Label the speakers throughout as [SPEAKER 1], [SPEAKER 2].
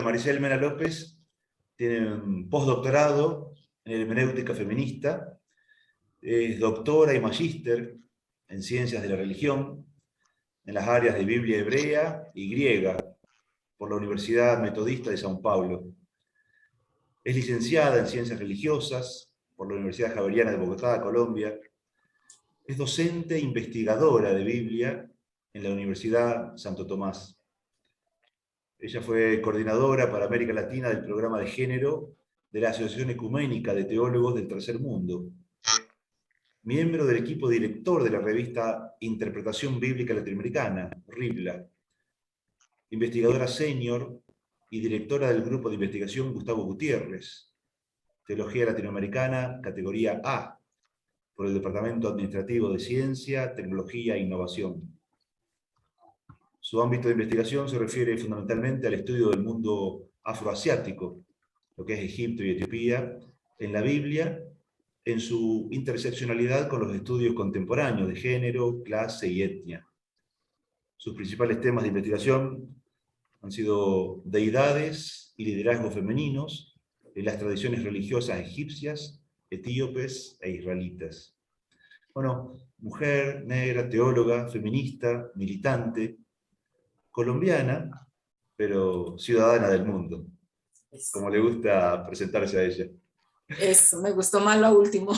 [SPEAKER 1] Maricel Mena López tiene un postdoctorado en hermenéutica feminista, es doctora y magíster en ciencias de la religión, en las áreas de Biblia hebrea y griega, por la Universidad Metodista de São Paulo. Es licenciada en ciencias religiosas por la Universidad Javeriana de Bogotá, Colombia. Es docente e investigadora de Biblia en la Universidad Santo Tomás. Ella fue coordinadora para América Latina del programa de género de la Asociación Ecuménica de Teólogos del Tercer Mundo. Miembro del equipo director de la revista Interpretación Bíblica Latinoamericana, RIBLA. Investigadora senior y directora del grupo de investigación Gustavo Gutiérrez. Teología Latinoamericana, categoría A, por el Departamento Administrativo de Ciencia, Tecnología e Innovación. Su ámbito de investigación se refiere fundamentalmente al estudio del mundo afroasiático, lo que es Egipto y Etiopía, en la Biblia, en su interseccionalidad con los estudios contemporáneos de género, clase y etnia. Sus principales temas de investigación han sido deidades y liderazgos femeninos en las tradiciones religiosas egipcias, etíopes e israelitas. Bueno, mujer, negra, teóloga, feminista, militante, colombiana, pero ciudadana del mundo, como le gusta presentarse a ella.
[SPEAKER 2] Eso, me gustó más lo último.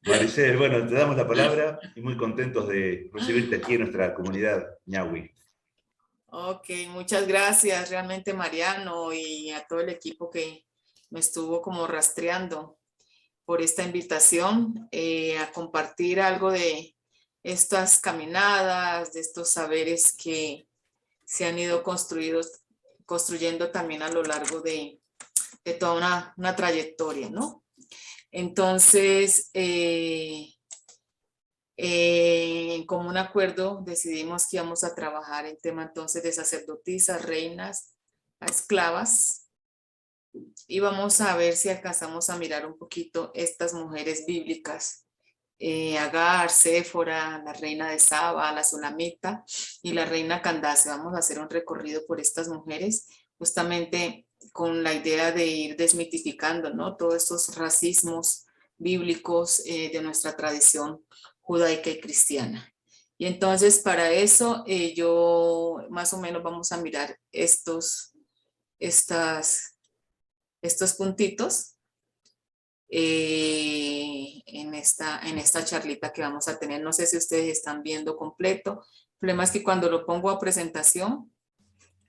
[SPEAKER 1] Maricel, bueno, te damos la palabra y muy contentos de recibirte aquí en nuestra comunidad ñahui.
[SPEAKER 2] Ok, muchas gracias realmente Mariano y a todo el equipo que me estuvo como rastreando por esta invitación a compartir algo de estas caminadas, de estos saberes que se han ido construyendo también a lo largo de toda una trayectoria, ¿no? Entonces, en común acuerdo decidimos que íbamos a trabajar el tema entonces de sacerdotisas, reinas, a esclavas, y vamos a ver si alcanzamos a mirar un poquito estas mujeres bíblicas, Agar, Séfora, la reina de Saba, la Sulamita y la reina Candace. Vamos a hacer un recorrido por estas mujeres justamente con la idea de ir desmitificando, ¿no?, todos estos racismos bíblicos de nuestra tradición judaica y cristiana. Y entonces para eso yo más o menos vamos a mirar estos puntitos en esta charlita que vamos a tener. No sé si ustedes están viendo completo. El problema es que cuando lo pongo a presentación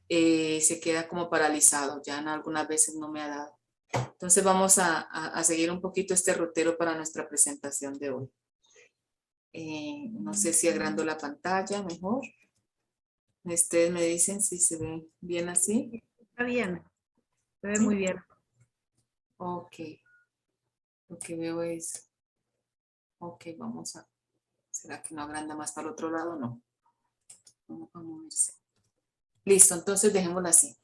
[SPEAKER 2] se queda como paralizado. Ya en algunas veces no me ha dado. Entonces vamos a seguir un poquito este rutero para nuestra presentación de hoy. No sé si agrando la pantalla mejor. Ustedes me dicen si se ve bien así.
[SPEAKER 3] Está bien, se ve
[SPEAKER 2] ¿Sí?
[SPEAKER 3] Muy bien.
[SPEAKER 2] Ok. Lo que veo es... Ok, vamos a... ¿Será que no agranda más para el otro lado? No. Vamos a moverse. Listo, entonces dejémoslo así.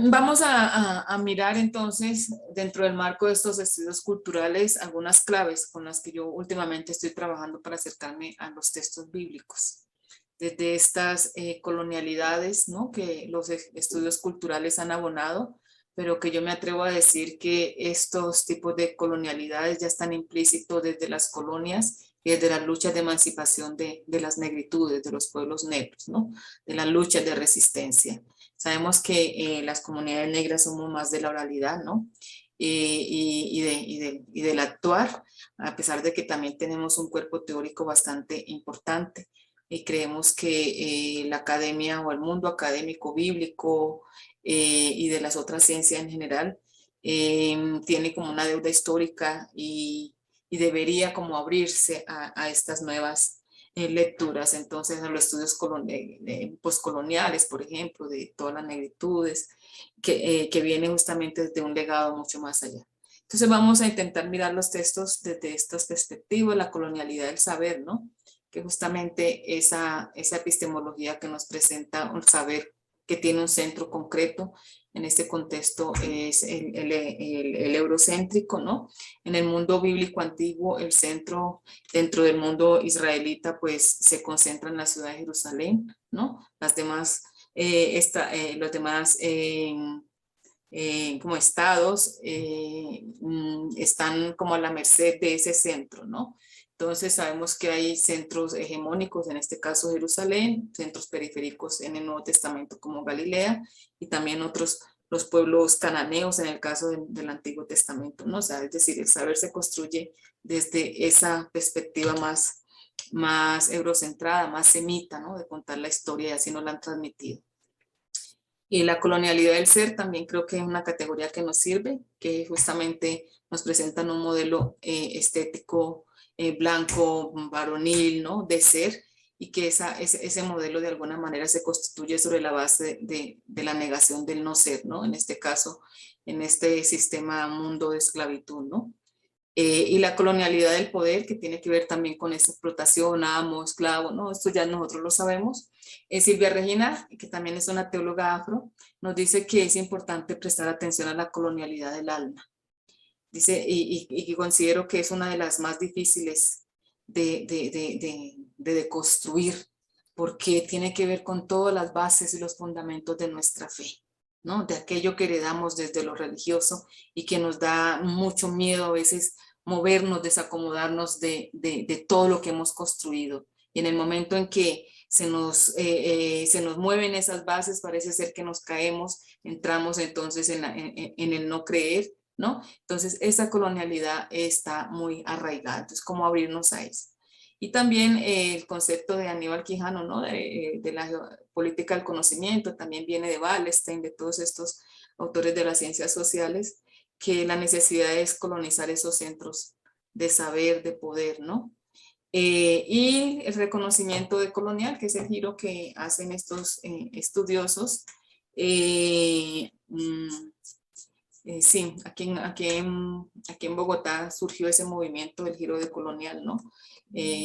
[SPEAKER 2] Vamos a mirar entonces dentro del marco de estos estudios culturales algunas claves con las que yo últimamente estoy trabajando para acercarme a los textos bíblicos. Desde estas colonialidades, ¿no?, que los estudios culturales han abonado, pero que yo me atrevo a decir que estos tipos de colonialidades ya están implícitos desde las colonias y desde las luchas de emancipación de las negritudes, de los pueblos negros, ¿no?, de las luchas de resistencia. Sabemos que las comunidades negras somos más de la oralidad, ¿no?, y del actuar, a pesar de que también tenemos un cuerpo teórico bastante importante. Y creemos que la academia o el mundo académico bíblico y de las otras ciencias en general tiene como una deuda histórica y debería como abrirse a estas nuevas lecturas. Entonces a los estudios postcoloniales, por ejemplo, de todas las negritudes que vienen justamente desde un legado mucho más allá. Entonces vamos a intentar mirar los textos desde estas perspectivas, la colonialidad del saber, ¿no? Que justamente esa epistemología que nos presenta un saber que tiene un centro concreto, en este contexto es el eurocéntrico, ¿no? En el mundo bíblico antiguo, el centro dentro del mundo israelita, pues se concentra en la ciudad de Jerusalén, ¿no? Las demás, los demás como estados están como a la merced de ese centro, ¿no? Entonces sabemos que hay centros hegemónicos, en este caso Jerusalén, centros periféricos en el Nuevo Testamento como Galilea y también otros, los pueblos cananeos en el caso del Antiguo Testamento, ¿no? O sea, es decir, el saber se construye desde esa perspectiva más eurocentrada, más semita, ¿no? De contar la historia y así nos la han transmitido. Y la colonialidad del ser también creo que es una categoría que nos sirve, que justamente nos presentan un modelo estético blanco, varonil, ¿no? De ser, y que ese modelo de alguna manera se constituye sobre la base de la negación del no ser, ¿no? En este caso, en este sistema mundo de esclavitud, ¿no? Y la colonialidad del poder, que tiene que ver también con esa explotación, amo, esclavo, ¿no? Esto ya nosotros lo sabemos. Silvia Regina, que también es una teóloga afro, nos dice que es importante prestar atención a la colonialidad del alma. Dice, y considero que es una de las más difíciles de deconstruir, porque tiene que ver con todas las bases y los fundamentos de nuestra fe, ¿no? De aquello que heredamos desde lo religioso y que nos da mucho miedo a veces movernos, desacomodarnos de todo lo que hemos construido. Y en el momento en que se nos mueven esas bases, parece ser que nos caemos, entramos entonces en el no creer, ¿no? Entonces, esa colonialidad está muy arraigada. Entonces, ¿cómo abrirnos a eso? Y también el concepto de Aníbal Quijano, ¿no? De la política del conocimiento, también viene de Wallerstein, de todos estos autores de las ciencias sociales, que la necesidad es colonizar esos centros de saber, de poder, ¿no? Y el reconocimiento de colonial, que es el giro que hacen estos estudiosos. Sí, aquí en Bogotá surgió ese movimiento del giro de colonial, ¿no?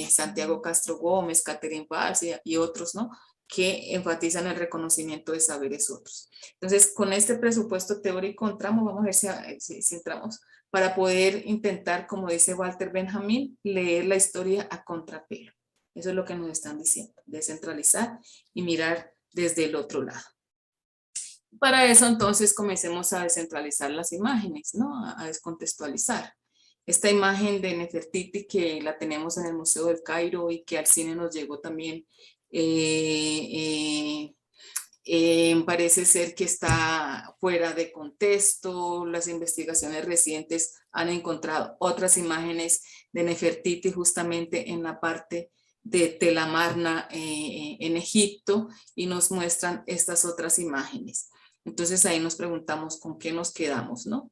[SPEAKER 2] Santiago Castro Gómez, Catherine Paz y otros, ¿no? Que enfatizan el reconocimiento de saberes otros. Entonces, con este presupuesto teórico entramos, vamos a ver si entramos, para poder intentar, como dice Walter Benjamin, leer la historia a contrapelo. Eso es lo que nos están diciendo, descentralizar y mirar desde el otro lado. Para eso entonces comencemos a descentralizar las imágenes, ¿no? A descontextualizar. Esta imagen de Nefertiti que la tenemos en el Museo del Cairo y que al cine nos llegó también, parece ser que está fuera de contexto. Las investigaciones recientes han encontrado otras imágenes de Nefertiti justamente en la parte de Tel Amarna en Egipto y nos muestran estas otras imágenes. Entonces ahí nos preguntamos con qué nos quedamos, ¿no?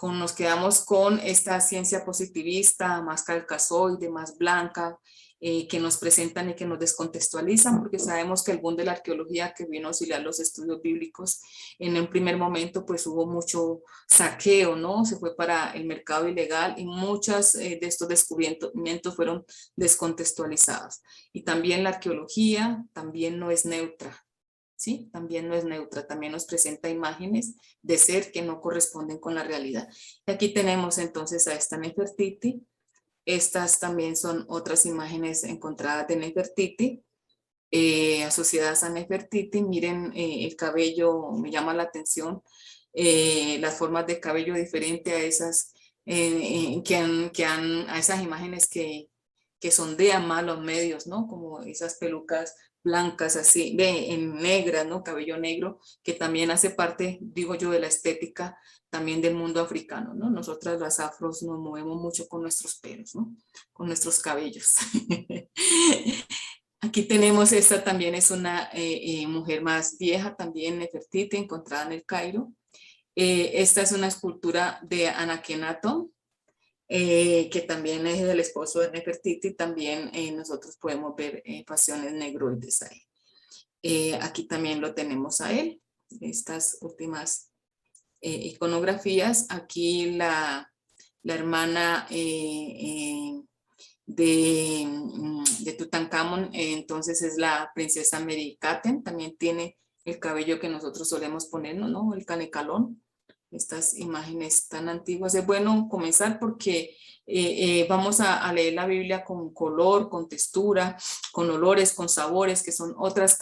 [SPEAKER 2] Nos quedamos con esta ciencia positivista, más calcazoide, más blanca, que nos presentan y que nos descontextualizan, porque sabemos que el boom de la arqueología que vino a auxiliar los estudios bíblicos, en un primer momento pues hubo mucho saqueo, ¿no? Se fue para el mercado ilegal y muchas de estos descubrimientos fueron descontextualizados. Y también la arqueología también no es neutra. ¿Sí? También no es neutra, también nos presenta imágenes de ser que no corresponden con la realidad. Y aquí tenemos entonces a esta Nefertiti. Estas también son otras imágenes encontradas de Nefertiti, asociadas a Nefertiti. Miren el cabello, me llama la atención, las formas de cabello diferente a esas, a esas imágenes que sondean más los medios, ¿no? Como esas pelucas blancas así, en negras, ¿no? Cabello negro, que también hace parte, digo yo, de la estética también del mundo africano, ¿no? Nosotras las afros nos movemos mucho con nuestros pelos, ¿no? Con nuestros cabellos. Aquí tenemos, esta también es una mujer más vieja, también Nefertiti, encontrada en el Cairo. Esta es una escultura de Anakenaton, que también es el esposo de Nefertiti. También nosotros podemos ver pasiones negroides ahí. Aquí también lo tenemos a él, estas últimas iconografías. Aquí la hermana de Tutankamón, entonces es la princesa Merikaten, también tiene el cabello que nosotros solemos ponernos, ¿no? El canecalón. Estas imágenes tan antiguas. Es bueno comenzar porque vamos a leer la Biblia con color, con textura, con olores, con sabores, que son otras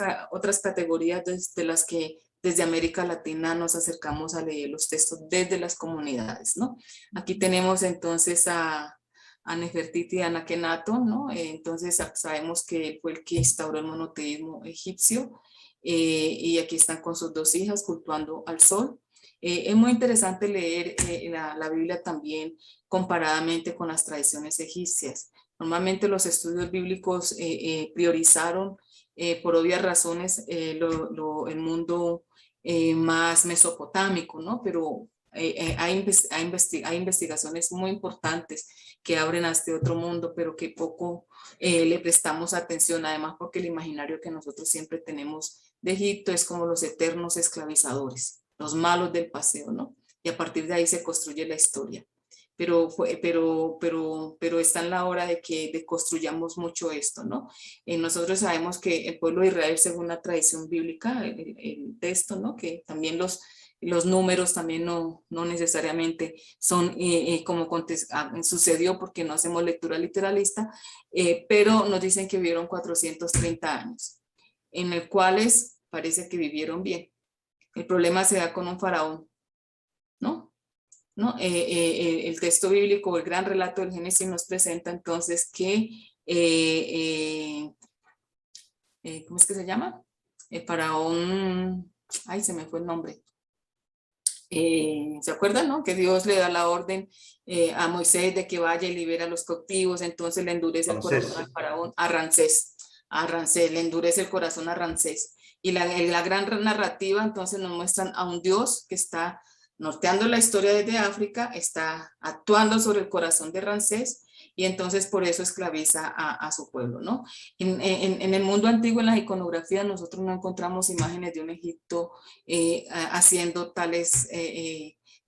[SPEAKER 2] categorías de las que desde América Latina nos acercamos a leer los textos desde las comunidades, ¿no? Aquí tenemos entonces a Nefertiti y Anakenaton, ¿no? Entonces sabemos que fue el que instauró el monoteísmo egipcio, y aquí están con sus dos hijas cultuando al sol. Es muy interesante leer la Biblia también comparadamente con las tradiciones egipcias. Normalmente los estudios bíblicos priorizaron por obvias razones el mundo más mesopotámico, ¿no? Pero hay investigaciones muy importantes que abren a este otro mundo, pero que poco le prestamos atención, además porque el imaginario que nosotros siempre tenemos de Egipto es como los eternos esclavizadores, los malos del paseo, ¿no? Y a partir de ahí se construye la historia. Pero está en la hora de que construyamos mucho esto, ¿no? Nosotros sabemos que el pueblo de Israel, según la tradición bíblica, el texto, ¿no? Que también los números también no necesariamente son como sucedió porque no hacemos lectura literalista, pero nos dicen que vivieron 430 años, en el cuales parece que vivieron bien. El problema se da con un faraón, ¿no? El texto bíblico, el gran relato del Génesis nos presenta entonces que, ¿cómo es que se llama? El faraón, ay, se me fue el nombre. ¿Se acuerdan, no? Que Dios le da la orden a Moisés de que vaya y libera a los cautivos, entonces le endurece el corazón al faraón, a Ramsés, le endurece el corazón a Ramsés. Y la gran narrativa entonces nos muestran a un Dios que está norteando la historia desde África, está actuando sobre el corazón de Ramsés, y entonces por eso esclaviza a su pueblo, ¿no? En el mundo antiguo, en las iconografías, nosotros no encontramos imágenes de un Egipto haciendo tales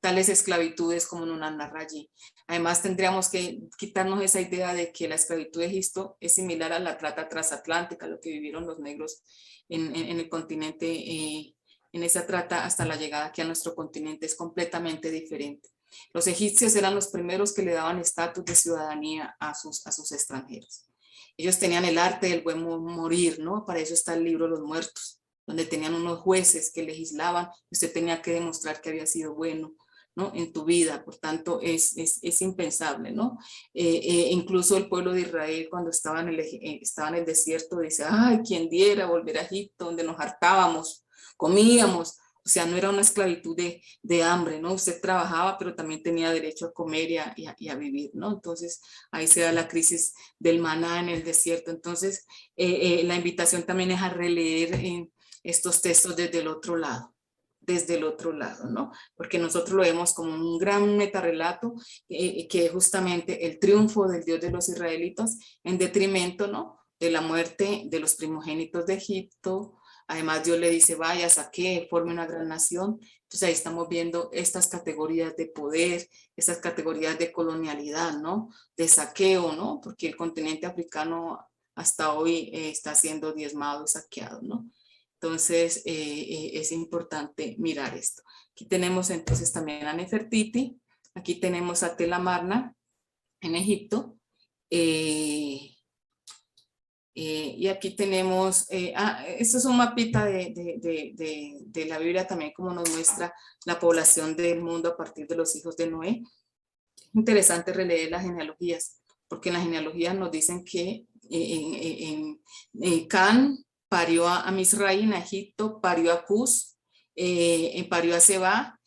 [SPEAKER 2] esclavitudes como nos narra allí. Además, tendríamos que quitarnos esa idea de que la esclavitud de Egipto es similar a la trata transatlántica, lo que vivieron los negros en el continente, en esa trata hasta la llegada aquí a nuestro continente. Es completamente diferente. Los egipcios eran los primeros que le daban estatus de ciudadanía a sus extranjeros. Ellos tenían el arte del buen morir, ¿no? Para eso está el libro de los muertos, donde tenían unos jueces que legislaban, y usted tenía que demostrar que había sido bueno, ¿no? En tu vida. Por tanto, es impensable, ¿no? Incluso el pueblo de Israel, cuando estaba en el desierto, dice, ay, quien diera volver a Egipto, donde nos hartábamos, comíamos. O sea, no era una esclavitud de hambre, ¿no? Usted trabajaba, pero también tenía derecho a comer y a vivir, ¿no? Entonces, ahí se da la crisis del maná en el desierto. Entonces, la invitación también es a releer estos textos desde el otro lado, ¿no? Porque nosotros lo vemos como un gran metarrelato, que es justamente el triunfo del Dios de los israelitas en detrimento, ¿no? De la muerte de los primogénitos de Egipto. Además, Dios le dice, vaya, saque, forme una gran nación. Entonces ahí estamos viendo estas categorías de poder, estas categorías de colonialidad, ¿no? De saqueo, ¿no? Porque el continente africano hasta hoy está siendo diezmado y saqueado, ¿no? Entonces es importante mirar esto. Aquí tenemos entonces también a Nefertiti, aquí tenemos a Tel Amarna en Egipto, y aquí tenemos, esto es un mapita de la Biblia también, como nos muestra la población del mundo a partir de los hijos de Noé. Interesante releer las genealogías, porque en las genealogías nos dicen que Can parió a Misraim, a Egipto, parió a Cus, parió a Seba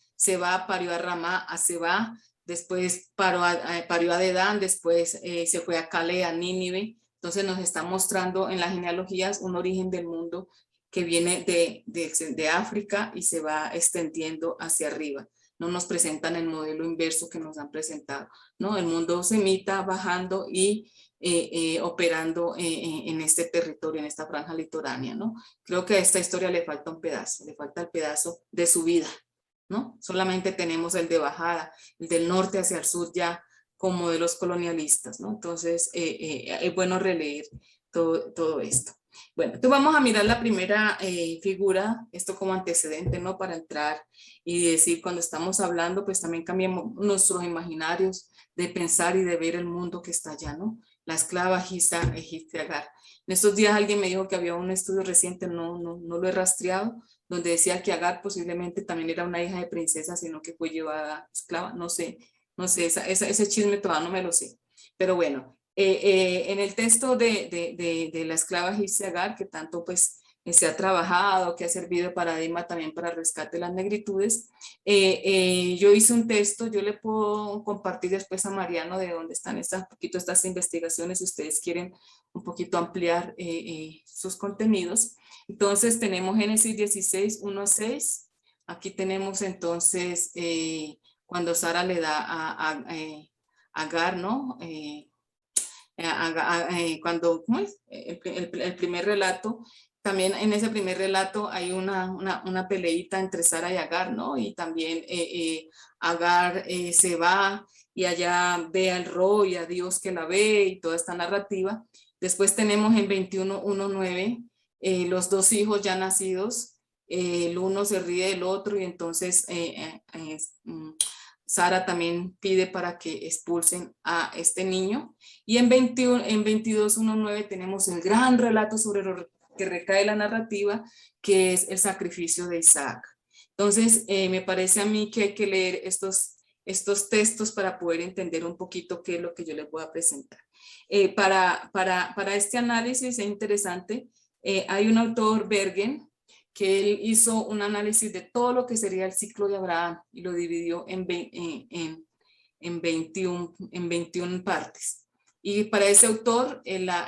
[SPEAKER 2] parió a Ramá, a Seba, después parió a Dedán, después se fue a Calé, a Nínive. Entonces nos está mostrando en las genealogías un origen del mundo que viene de África y se va extendiendo hacia arriba. No nos presentan el modelo inverso que nos han presentado, ¿no? El mundo semita bajando y operando en este territorio, en esta franja litoránea, ¿no? Creo que a esta historia le falta un pedazo, le falta el pedazo de su vida, ¿no? Solamente tenemos el de bajada, el del norte hacia el sur ya con modelos colonialistas, ¿no? Entonces, es bueno releer todo esto. Bueno, entonces vamos a mirar la primera figura, esto como antecedente, ¿no? Para entrar y decir, cuando estamos hablando, pues también cambiamos nuestros imaginarios de pensar y de ver el mundo que está allá, ¿no? La esclava egipcia Agar. En estos días alguien me dijo que había un estudio reciente, no lo he rastreado, donde decía que Agar posiblemente también era una hija de princesa, sino que fue llevada esclava, no sé, ese chisme todavía no me lo sé. Pero bueno, en el texto de la esclava egipcia Agar, que tanto pues se ha trabajado, que ha servido de paradigma también para el rescate de las negritudes, yo hice un texto, yo le puedo compartir después a Mariano de dónde están estas investigaciones, si ustedes quieren un poquito ampliar sus contenidos. Entonces tenemos Génesis 16, 1 a 6. Aquí tenemos entonces cuando Sara le da a Agar, ¿no? Cuando, ¿cómo es? El primer relato, también en ese primer relato hay una peleita entre Sara y Agar, ¿no? Y también Agar se va y allá ve al Ro y a Dios que la ve y toda esta narrativa. Después tenemos en 21:1-9 los dos hijos ya nacidos, el uno se ríe del otro y entonces Sara también pide para que expulsen a este niño. Y en 22:1-9 tenemos el gran relato sobre lo que recae la narrativa, que es el sacrificio de Isaac. Entonces, me parece a mí que hay que leer estos textos para poder entender un poquito qué es lo que yo les voy a presentar. Para este análisis es interesante, hay un autor, Bergen, que él hizo un análisis de todo lo que sería el ciclo de Abraham y lo dividió en 21 partes. Y para ese autor,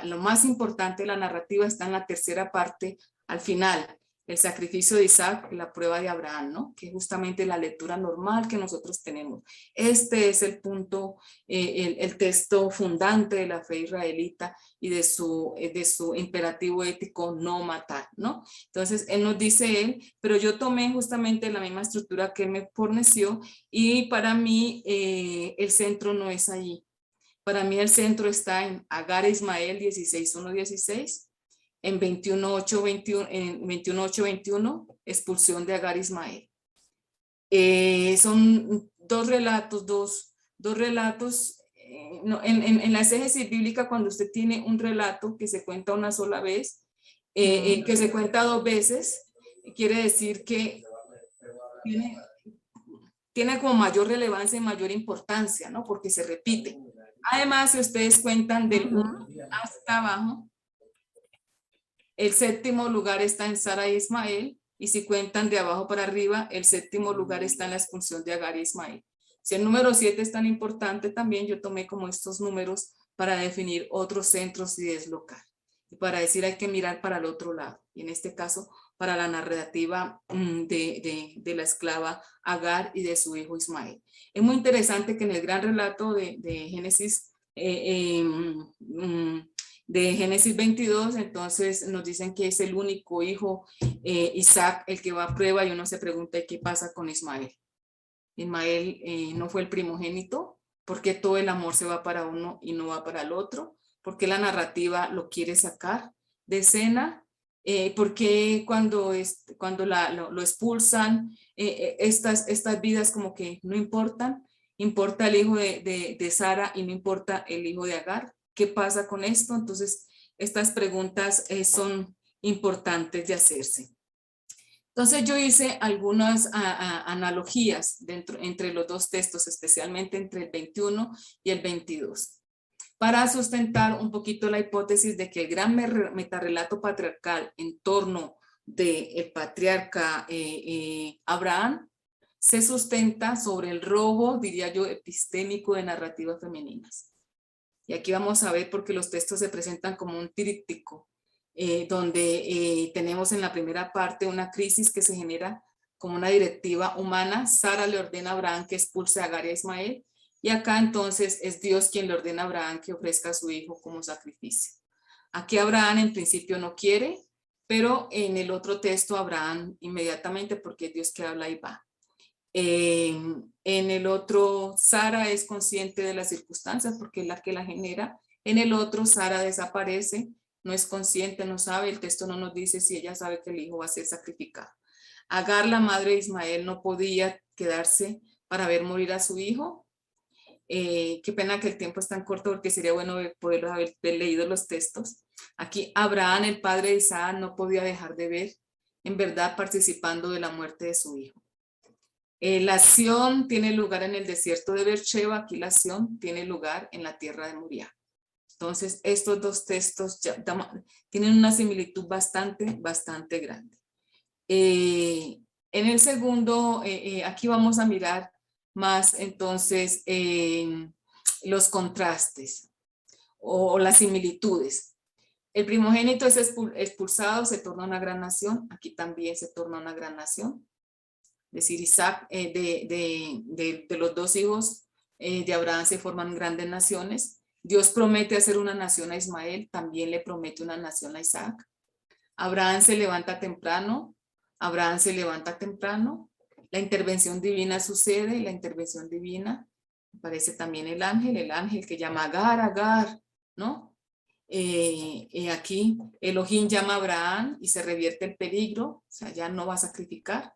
[SPEAKER 2] lo más importante de la narrativa está en la tercera parte, al final, el sacrificio de Isaac, la prueba de Abraham, ¿no? Que es justamente la lectura normal que nosotros tenemos. Este es el punto, el texto fundante de la fe israelita y de su imperativo ético no matar, ¿no? Entonces, él nos dice pero yo tomé justamente la misma estructura que él me forneció y para mí el centro no es allí. Para mí el centro está en Agar e Ismael 16:1-16, en 21:8-21, expulsión de Agar e Ismael. Son dos relatos. En la exégesis bíblica, cuando usted tiene un relato que se cuenta una sola vez, que se cuenta dos veces, quiere decir que tiene como mayor relevancia y mayor importancia, ¿no? Porque se repite. Además, si ustedes cuentan del 1 hasta abajo, el séptimo lugar está en Sara y Ismael, y si cuentan de abajo para arriba, el séptimo lugar está en la expulsión de Agar y Ismael. Si el número 7 es tan importante, también yo tomé como estos números para definir otros centros y deslocar. Y para decir hay que mirar para el otro lado. Y en este caso, para la narrativa de la esclava Agar y de su hijo Ismael. Es muy interesante que en el gran relato de Génesis de Génesis 22, entonces nos dicen que es el único hijo, Isaac, el que va a prueba, y uno se pregunta qué pasa con Ismael. Ismael no fue el primogénito, ¿por qué todo el amor se va para uno y no va para el otro? ¿Por qué la narrativa lo quiere sacar de escena? ¿Por qué cuando lo expulsan, estas vidas como que no importan? Importa el hijo de Sara y no importa el hijo de Agar. ¿Qué pasa con esto? Entonces, estas preguntas son importantes de hacerse. Entonces, yo hice algunas analogías entre los dos textos, especialmente entre el 21 y el 22, para sustentar un poquito la hipótesis de que el gran metarrelato patriarcal en torno del patriarca Abraham se sustenta sobre el robo, diría yo, epistémico de narrativas femeninas. Y aquí vamos a ver porque los textos se presentan como un tríptico, donde tenemos en la primera parte una crisis que se genera como una directiva humana. Sara le ordena a Abraham que expulse a Agar y a Ismael, y acá entonces es Dios quien le ordena a Abraham que ofrezca a su hijo como sacrificio. Aquí Abraham en principio no quiere, pero en el otro texto Abraham inmediatamente, porque es Dios que habla y va. En el otro, Sara es consciente de las circunstancias porque es la que la genera. En el otro, Sara desaparece, no es consciente, no sabe, el texto no nos dice si ella sabe que el hijo va a ser sacrificado. Agar, la madre de Ismael, no podía quedarse para ver morir a su hijo. Qué pena que el tiempo es tan corto porque sería bueno poder haber leído los textos. Aquí Abraham, el padre de Isaac, no podía dejar de ver, en verdad, participando de la muerte de su hijo. La acción tiene lugar en el desierto de Beersheba, aquí la acción tiene lugar en la tierra de Moriah. Entonces, estos dos textos tienen una similitud bastante grande. En el segundo, aquí vamos a mirar más entonces los contrastes o las similitudes. El primogénito es expulsado, se torna una gran nación. Aquí también se torna una gran nación. Es decir, Isaac, de los dos hijos de Abraham se forman grandes naciones. Dios promete hacer una nación a Ismael, también le promete una nación a Isaac. Abraham se levanta temprano, la intervención divina sucede, y la intervención divina aparece también el ángel que llama Agar, Agar, ¿no? Aquí Elohim llama a Abraham y se revierte el peligro, o sea, ya no va a sacrificar.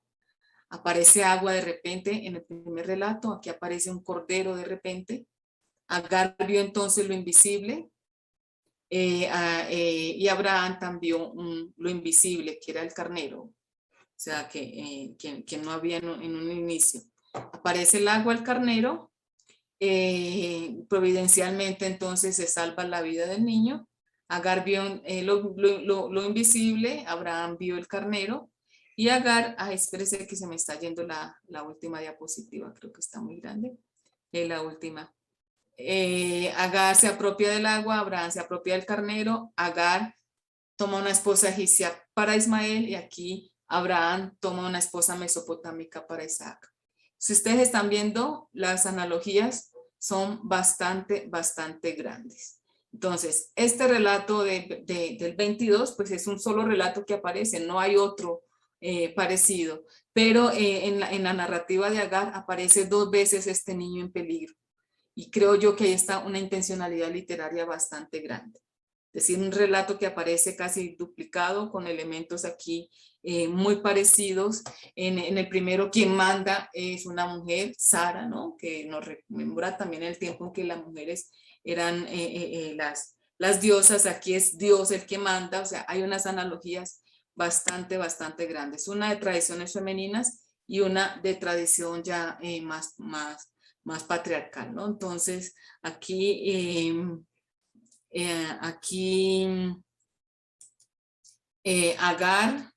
[SPEAKER 2] Aparece agua de repente en el primer relato, aquí aparece un cordero de repente. Agar vio entonces lo invisible, y Abraham también vio lo invisible, que era el carnero, o sea, que no había en un inicio. Aparece el agua, el carnero, providencialmente entonces se salva la vida del niño. Agar vio lo invisible, Abraham vio el carnero, y Agar, espérese que se me está yendo la última diapositiva, creo que está muy grande, la última. Agar se apropia del agua, Abraham se apropia del carnero, Agar toma una esposa egipcia para Ismael y aquí Abraham toma una esposa mesopotámica para Isaac. Si ustedes están viendo, las analogías son bastante grandes. Entonces, este relato del 22, pues es un solo relato que aparece, no hay otro parecido, pero en la narrativa de Agar aparece 2 veces este niño en peligro. Y creo yo que ahí está una intencionalidad literaria bastante grande. Es decir, un relato que aparece casi duplicado con elementos aquí muy parecidos. En el primero, quien manda es una mujer, Sara, ¿no? Que nos rememora también el tiempo en que las mujeres eran las diosas. Aquí es Dios el que manda. O sea, hay unas analogías bastante grandes. Una de tradiciones femeninas y una de tradición ya más patriarcal, ¿no? Entonces, aquí Agar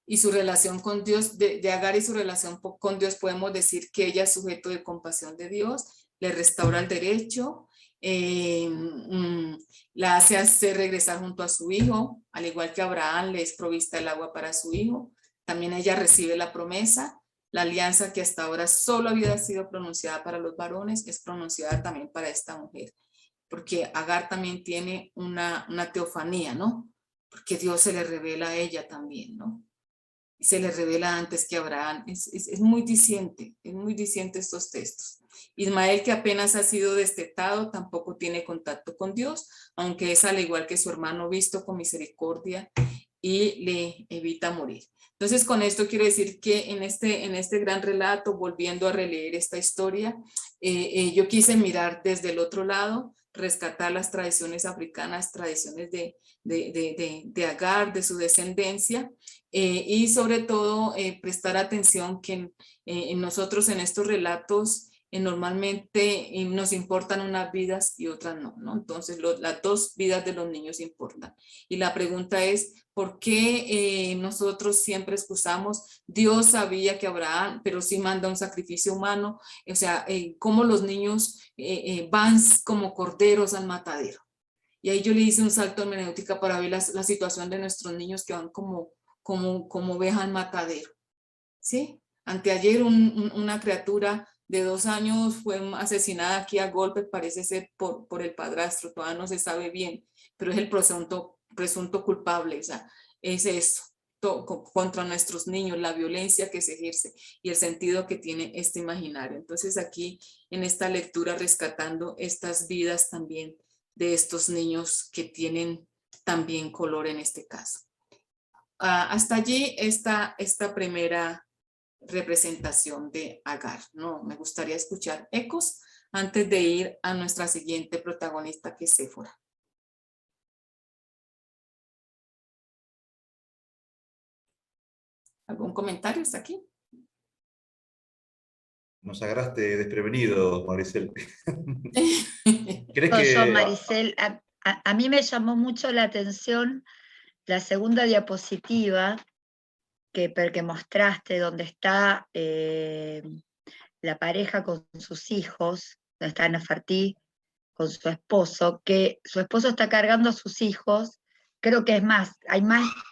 [SPEAKER 2] y su relación con Dios, de Agar y su relación con Dios, podemos decir que ella es sujeto de compasión de Dios, le restaura el derecho, la hace hacer regresar junto a su hijo, al igual que Abraham le es provista el agua para su hijo. También ella recibe la promesa, la alianza que hasta ahora solo había sido pronunciada para los varones, es pronunciada también para esta mujer. Porque Agar también tiene una teofanía, ¿no? Porque Dios se le revela a ella también, ¿no? Y se le revela antes que Abraham. Es muy diciente estos textos. Ismael, que apenas ha sido destetado, tampoco tiene contacto con Dios, aunque es al igual que su hermano visto con misericordia y le evita morir. Entonces, con esto quiero decir que en este gran relato, volviendo a releer esta historia, yo quise mirar desde el otro lado, rescatar las tradiciones africanas, tradiciones de Agar, de su descendencia, y sobre todo prestar atención que en nosotros en estos relatos normalmente nos importan unas vidas y otras no, ¿no? Entonces las 2 vidas de los niños importan. Y la pregunta es, ¿por qué nosotros siempre excusamos? Dios sabía que Abraham, pero sí manda un sacrificio humano. O sea, cómo los niños van como corderos al matadero. Y ahí yo le hice un salto hermenéutica para ver la situación de nuestros niños que van como oveja al matadero. ¿Sí? Anteayer una criatura de 2 años fue asesinada aquí a golpes, parece ser por el padrastro, todavía no se sabe bien, pero es el presunto culpable, o sea, es eso. contra nuestros niños, la violencia que se ejerce y el sentido que tiene este imaginario. Entonces aquí en esta lectura rescatando estas vidas también de estos niños que tienen también color en este caso. Hasta allí esta primera representación de Agar, ¿no? Me gustaría escuchar ecos antes de ir a nuestra siguiente protagonista, que es Séfora. ¿Algún comentario hasta aquí?
[SPEAKER 1] Nos agarraste desprevenidos, Maricel. ¿Crees
[SPEAKER 3] Yo,
[SPEAKER 1] que
[SPEAKER 3] Maricel, a mí me llamó mucho la atención la segunda diapositiva que mostraste, donde está la pareja con sus hijos, donde está Nefertí con su esposo, que su esposo está cargando a sus hijos, creo que es más,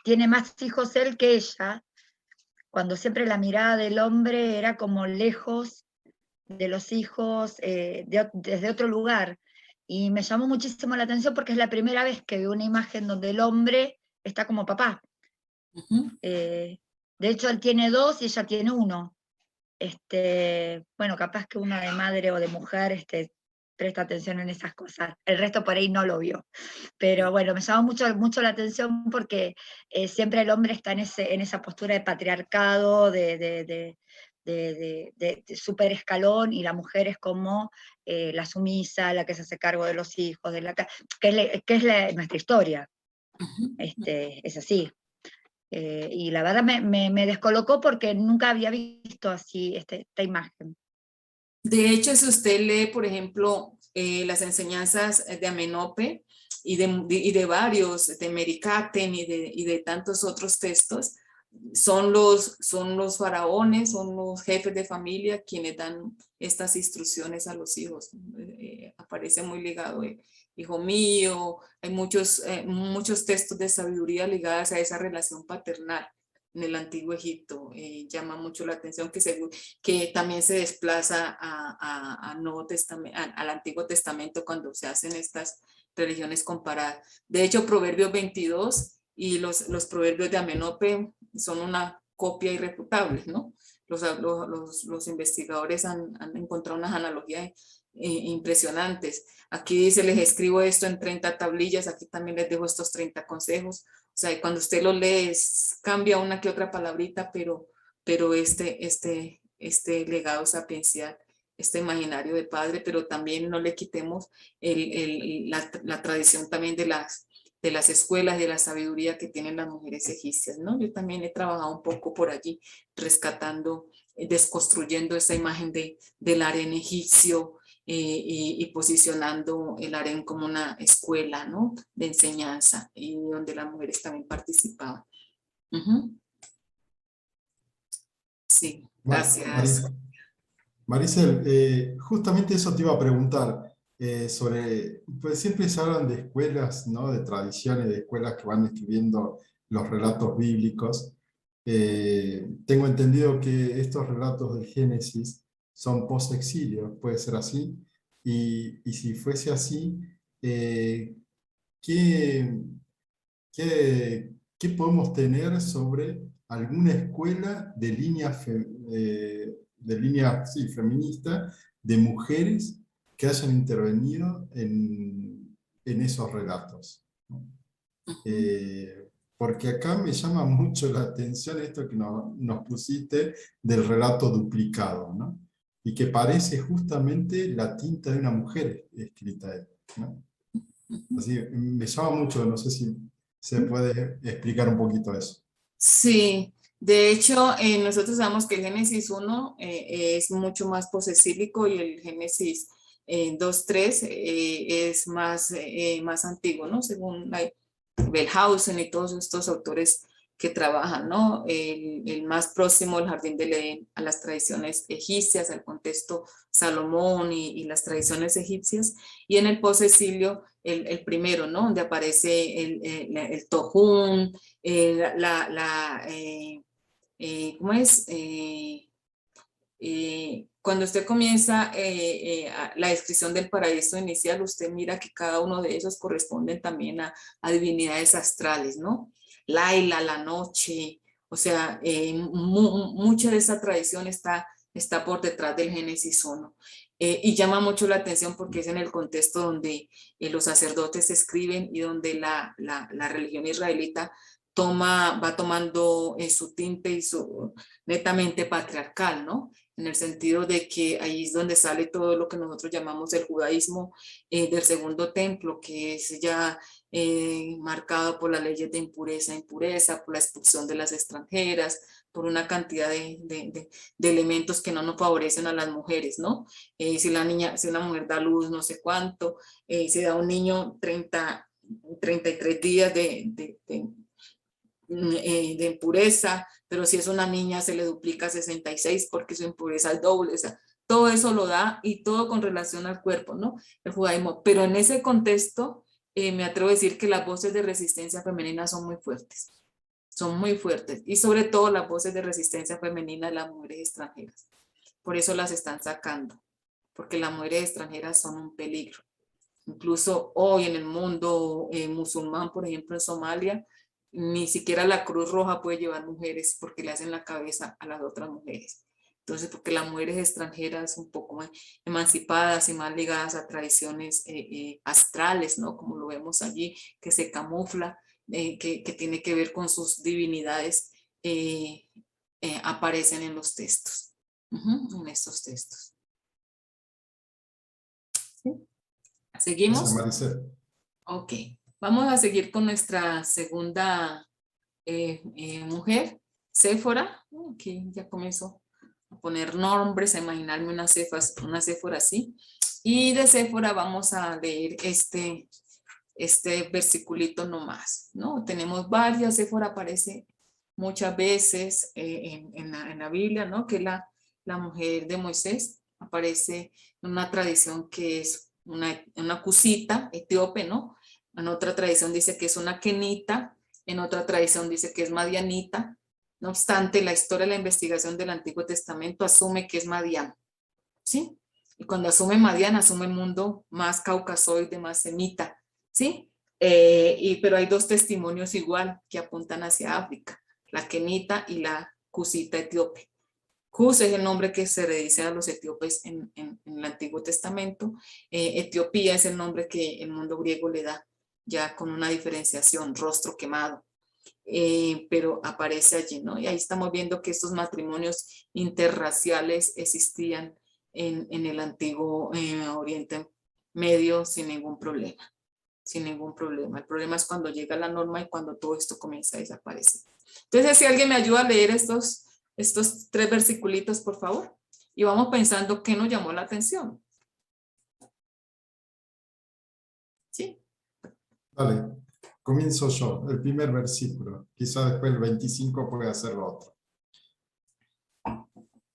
[SPEAKER 3] tiene más hijos él que ella, cuando siempre la mirada del hombre era como lejos de los hijos, desde otro lugar. Y me llamó muchísimo la atención porque es la primera vez que veo una imagen donde el hombre está como papá. De hecho, él tiene 2 y ella tiene 1. Bueno, capaz que uno de madre o de mujer presta atención en esas cosas. El resto por ahí no lo vio. Pero bueno, me llamó mucho la atención porque siempre el hombre está en esa postura de patriarcado, de super escalón, y la mujer es como la sumisa, la que se hace cargo de los hijos, que es nuestra historia. Es así. Y la verdad me descolocó porque nunca había visto así esta imagen.
[SPEAKER 2] De hecho, si usted lee, por ejemplo, las enseñanzas de Amenhotep y de varios, de Merikaten y de tantos otros textos, son los faraones, son los jefes de familia quienes dan estas instrucciones a los hijos. Aparece muy ligado, hijo mío, hay muchos textos de sabiduría ligados a esa relación paternal en el Antiguo Egipto. Llama mucho la atención que también se desplaza al Antiguo Testamento cuando se hacen estas religiones comparadas. De hecho, Proverbios 22 y los proverbios de Amenhotep son una copia irrefutable, ¿no? Los investigadores han encontrado unas analogías impresionantes. Aquí dice, les escribo esto en 30 tablillas, aquí también les dejo estos 30 consejos. O sea, cuando usted lo lee, cambia una que otra palabrita, pero este legado sapiencial, este imaginario de padre, pero también no le quitemos la tradición también de las escuelas, de la sabiduría que tienen las mujeres egipcias, ¿no? Yo también he trabajado un poco por allí, rescatando, desconstruyendo esa imagen del harén egipcio, y posicionando el harén como una escuela, ¿no?, de enseñanza, y donde las mujeres también participaban. Sí, gracias.
[SPEAKER 4] Maricel, justamente eso te iba a preguntar, pues siempre se hablan de escuelas, ¿no? De tradiciones, de escuelas que van escribiendo los relatos bíblicos. Tengo entendido que estos relatos del Génesis son post-exilio, ¿puede ser así? Y si fuese así, ¿qué, qué podemos tener sobre alguna escuela de línea feminista, de mujeres que hayan intervenido en esos relatos? ¿No? Porque acá me llama mucho la atención esto que nos pusiste del relato duplicado, ¿no? Y que parece justamente la tinta de una mujer escrita ahí, ¿no? Así me llama mucho, no sé si se puede explicar un poquito eso.
[SPEAKER 2] Sí, de hecho, nosotros sabemos que el Génesis 1 es mucho más posesílico y el Génesis 2.3 es más antiguo, ¿no? Según Wellhausen y todos estos autores que trabajan, ¿no? El más próximo, el Jardín del Edén, a las tradiciones egipcias, al contexto Salomón y las tradiciones egipcias, y en el posexilio, el primero, ¿no? Donde aparece el Tohún, ¿cómo es? Cuando usted comienza la descripción del paraíso inicial, usted mira que cada uno de ellos corresponden también a divinidades astrales, ¿no? Laila, la noche, o sea, mucha de esa tradición está por detrás del Génesis 1. Y llama mucho la atención porque es en el contexto donde los sacerdotes escriben y donde la religión israelita va tomando su tinte y su netamente patriarcal, ¿no? En el sentido de que ahí es donde sale todo lo que nosotros llamamos el judaísmo del segundo templo, que es ya marcado por las leyes de impureza, por la expulsión de las extranjeras, por una cantidad de elementos que no nos favorecen a las mujeres, ¿no? Si una mujer da luz no sé cuánto, si da un niño 33 días de impureza, pero si es una niña se le duplica 66 porque su impureza es doble, o sea, todo eso lo da y todo con relación al cuerpo, ¿no? El judaísmo, pero en ese contexto me atrevo a decir que las voces de resistencia femenina son muy fuertes y sobre todo las voces de resistencia femenina de las mujeres extranjeras, por eso las están sacando, porque las mujeres extranjeras son un peligro. Incluso hoy en el mundo musulmán, por ejemplo en Somalia, ni siquiera la Cruz Roja puede llevar mujeres porque le hacen la cabeza a las otras mujeres. Entonces, porque las mujeres extranjeras un poco más emancipadas y más ligadas a tradiciones astrales, ¿no? Como lo vemos allí, que se camufla, que tiene que ver con sus divinidades, aparecen en los textos, en estos textos. ¿Sí? ¿Seguimos?
[SPEAKER 4] Gracias, Maricel.
[SPEAKER 2] Ok, vamos a seguir con nuestra segunda mujer, Séfora. Aquí ya comenzó a poner nombres, a imaginarme una Séfora así. Y de Séfora vamos a leer este versiculito nomás, ¿no? Tenemos varias, Séfora aparece muchas veces en la Biblia, ¿no? Que la mujer de Moisés aparece en una tradición que es una cusita etíope, ¿no? En otra tradición dice que es una kenita, en otra tradición dice que es madianita. No obstante, la historia de la investigación del Antiguo Testamento asume que es Madián, ¿sí? Y cuando asume Madián, asume el mundo más caucasoide, más semita, ¿sí? Pero hay dos testimonios igual que apuntan hacia África, la kenita y la cusita etíope. Cus es el nombre que se le dice a los etíopes en el Antiguo Testamento. Etiopía es el nombre que el mundo griego le da, ya con una diferenciación, rostro quemado. Pero aparece allí, ¿no? Y ahí estamos viendo que estos matrimonios interraciales existían en el antiguo Oriente Medio sin ningún problema, sin ningún problema. El problema es cuando llega la norma y cuando todo esto comienza a desaparecer. Entonces, si alguien me ayuda a leer estos 3 versiculitos, por favor, y vamos pensando qué nos llamó la atención. ¿Sí?
[SPEAKER 4] Dale, comienzo yo, el primer versículo. Quizá después el 25 puede hacer lo otro.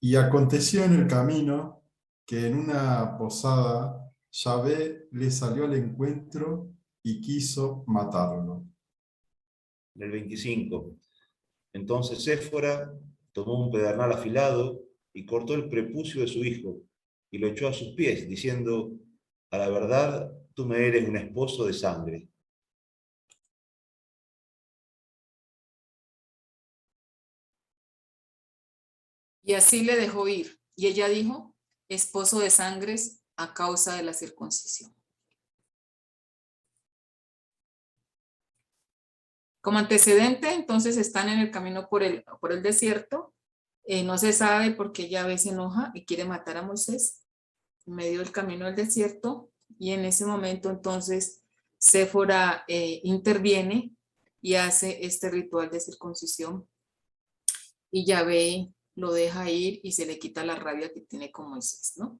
[SPEAKER 4] Y aconteció en el camino que en una posada Yahvé le salió al encuentro y quiso matarlo.
[SPEAKER 1] En el 25. Entonces Séfora tomó un pedernal afilado y cortó el prepucio de su hijo y lo echó a sus pies, diciendo: a la verdad, tú me eres un esposo de sangre.
[SPEAKER 2] Y así le dejó ir. Y ella dijo: esposo de sangres a causa de la circuncisión. Como antecedente, entonces están en el camino por el desierto. No se sabe por qué Yahvé se enoja y quiere matar a Moisés en medio del camino del desierto. Y en ese momento entonces Séfora interviene y hace este ritual de circuncisión. Y Yahvé lo deja ir y se le quita la rabia que tiene con Moisés, ¿no?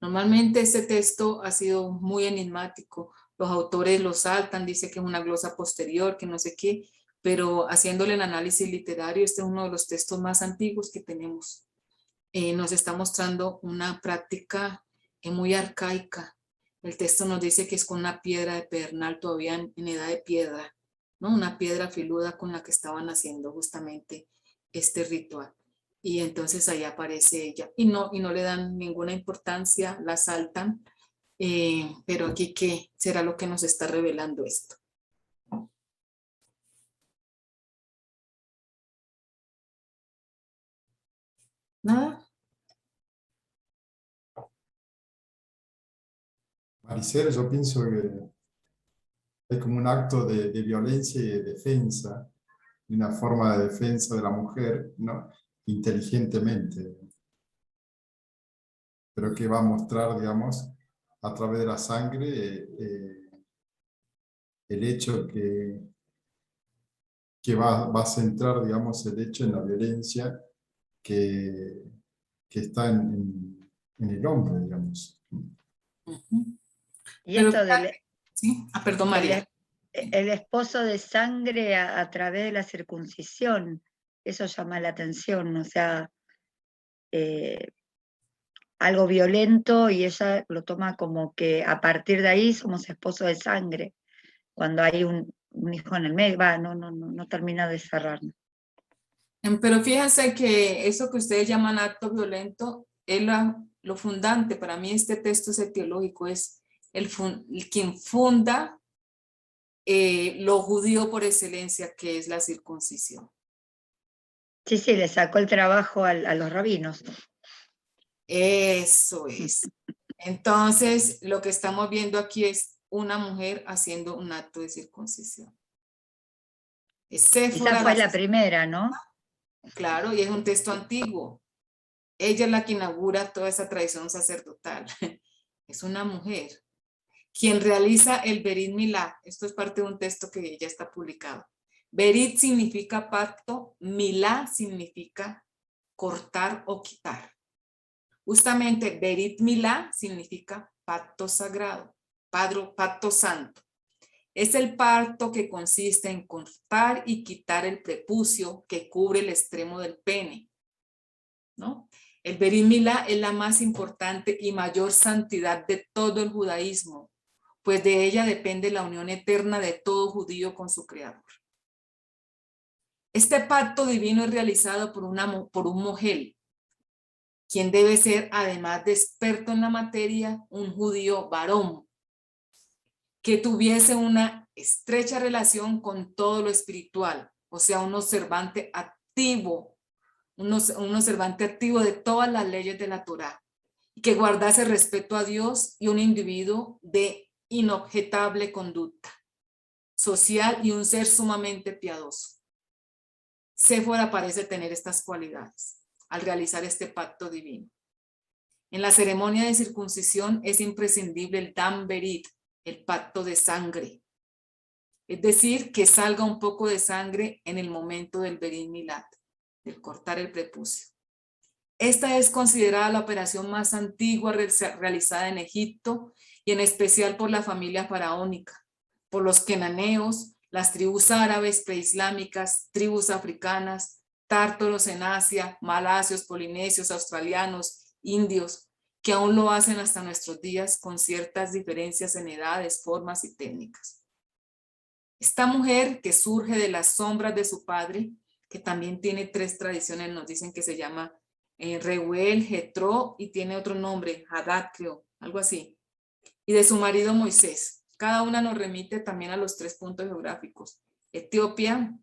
[SPEAKER 2] Normalmente este texto ha sido muy enigmático. Los autores lo saltan, dice que es una glosa posterior, que no sé qué, pero haciéndole el análisis literario, este es uno de los textos más antiguos que tenemos. Nos está mostrando una práctica muy arcaica. El texto nos dice que es con una piedra de pedernal todavía en edad de piedra, ¿no? Una piedra filuda con la que estaban haciendo justamente este ritual. Y entonces ahí aparece ella y no le dan ninguna importancia, la saltan, pero aquí ¿qué será lo que nos está revelando esto? ¿Nada?
[SPEAKER 4] Maricel, yo pienso que es como un acto de violencia y de defensa, de una forma de defensa de la mujer, ¿no? Inteligentemente, pero que va a mostrar, digamos, a través de la sangre el hecho que va a centrar, digamos, el hecho en la violencia que, que está en el hombre, digamos.
[SPEAKER 2] Ujú.
[SPEAKER 3] Y
[SPEAKER 2] Pero
[SPEAKER 3] esto del
[SPEAKER 2] sí, perdón,
[SPEAKER 3] el,
[SPEAKER 2] María.
[SPEAKER 3] el esposo de sangre a través de la circuncisión, eso llama la atención, o sea, algo violento y ella lo toma como que a partir de ahí somos esposos de sangre, cuando hay un hijo en el medio, no termina de cerrar.
[SPEAKER 2] Pero fíjense que eso que ustedes llaman acto violento es lo fundante. Para mí este texto es etiológico, es quien funda lo judío por excelencia, que es la circuncisión.
[SPEAKER 3] Sí, sí, le sacó el trabajo a los rabinos.
[SPEAKER 2] Eso es. Entonces, lo que estamos viendo aquí es una mujer haciendo un acto de circuncisión. Es Séfora,
[SPEAKER 3] Esa fue la primera, ¿no?
[SPEAKER 2] claro, y es un texto antiguo. Ella es la que inaugura toda esa tradición sacerdotal. Es una mujer quien realiza el Berit Milá. Esto es parte de un texto que ya está publicado. Berit significa pacto, Milá significa cortar o quitar. Justamente Berit Milá significa pacto sagrado, pacto santo. Es el pacto que consiste en cortar y quitar el prepucio que cubre el extremo del pene, ¿no? El Berit Milá es la más importante y mayor santidad de todo el judaísmo, pues de ella depende la unión eterna de todo judío con su creador. Este pacto divino es realizado por un mogel, quien debe ser, además de experto en la materia, un judío varón, que tuviese una estrecha relación con todo lo espiritual, o sea, un observante activo, un observante activo de todas las leyes de la Torá, y que guardase respeto a Dios y un individuo de inobjetable conducta social y un ser sumamente piadoso. Séfora parece tener estas cualidades al realizar este pacto divino. En la ceremonia de circuncisión es imprescindible el Dan Berit, el pacto de sangre. Es decir, que salga un poco de sangre en el momento del Berit Milá, del cortar el prepucio. Esta es considerada la operación más antigua realizada en Egipto y en especial por la familia faraónica, por los cananeos, las tribus árabes preislámicas, tribus africanas, tártaros en Asia, malasios, polinesios, australianos, indios, que aún lo hacen hasta nuestros días con ciertas diferencias en edades, formas y técnicas. Esta mujer que surge de las sombras de su padre, que también tiene 3 tradiciones, nos dicen que se llama Reuel, Jetro y tiene otro nombre, Hadad, creo, algo así, y de su marido Moisés. Cada una nos remite también a los 3 puntos geográficos. Etiopía,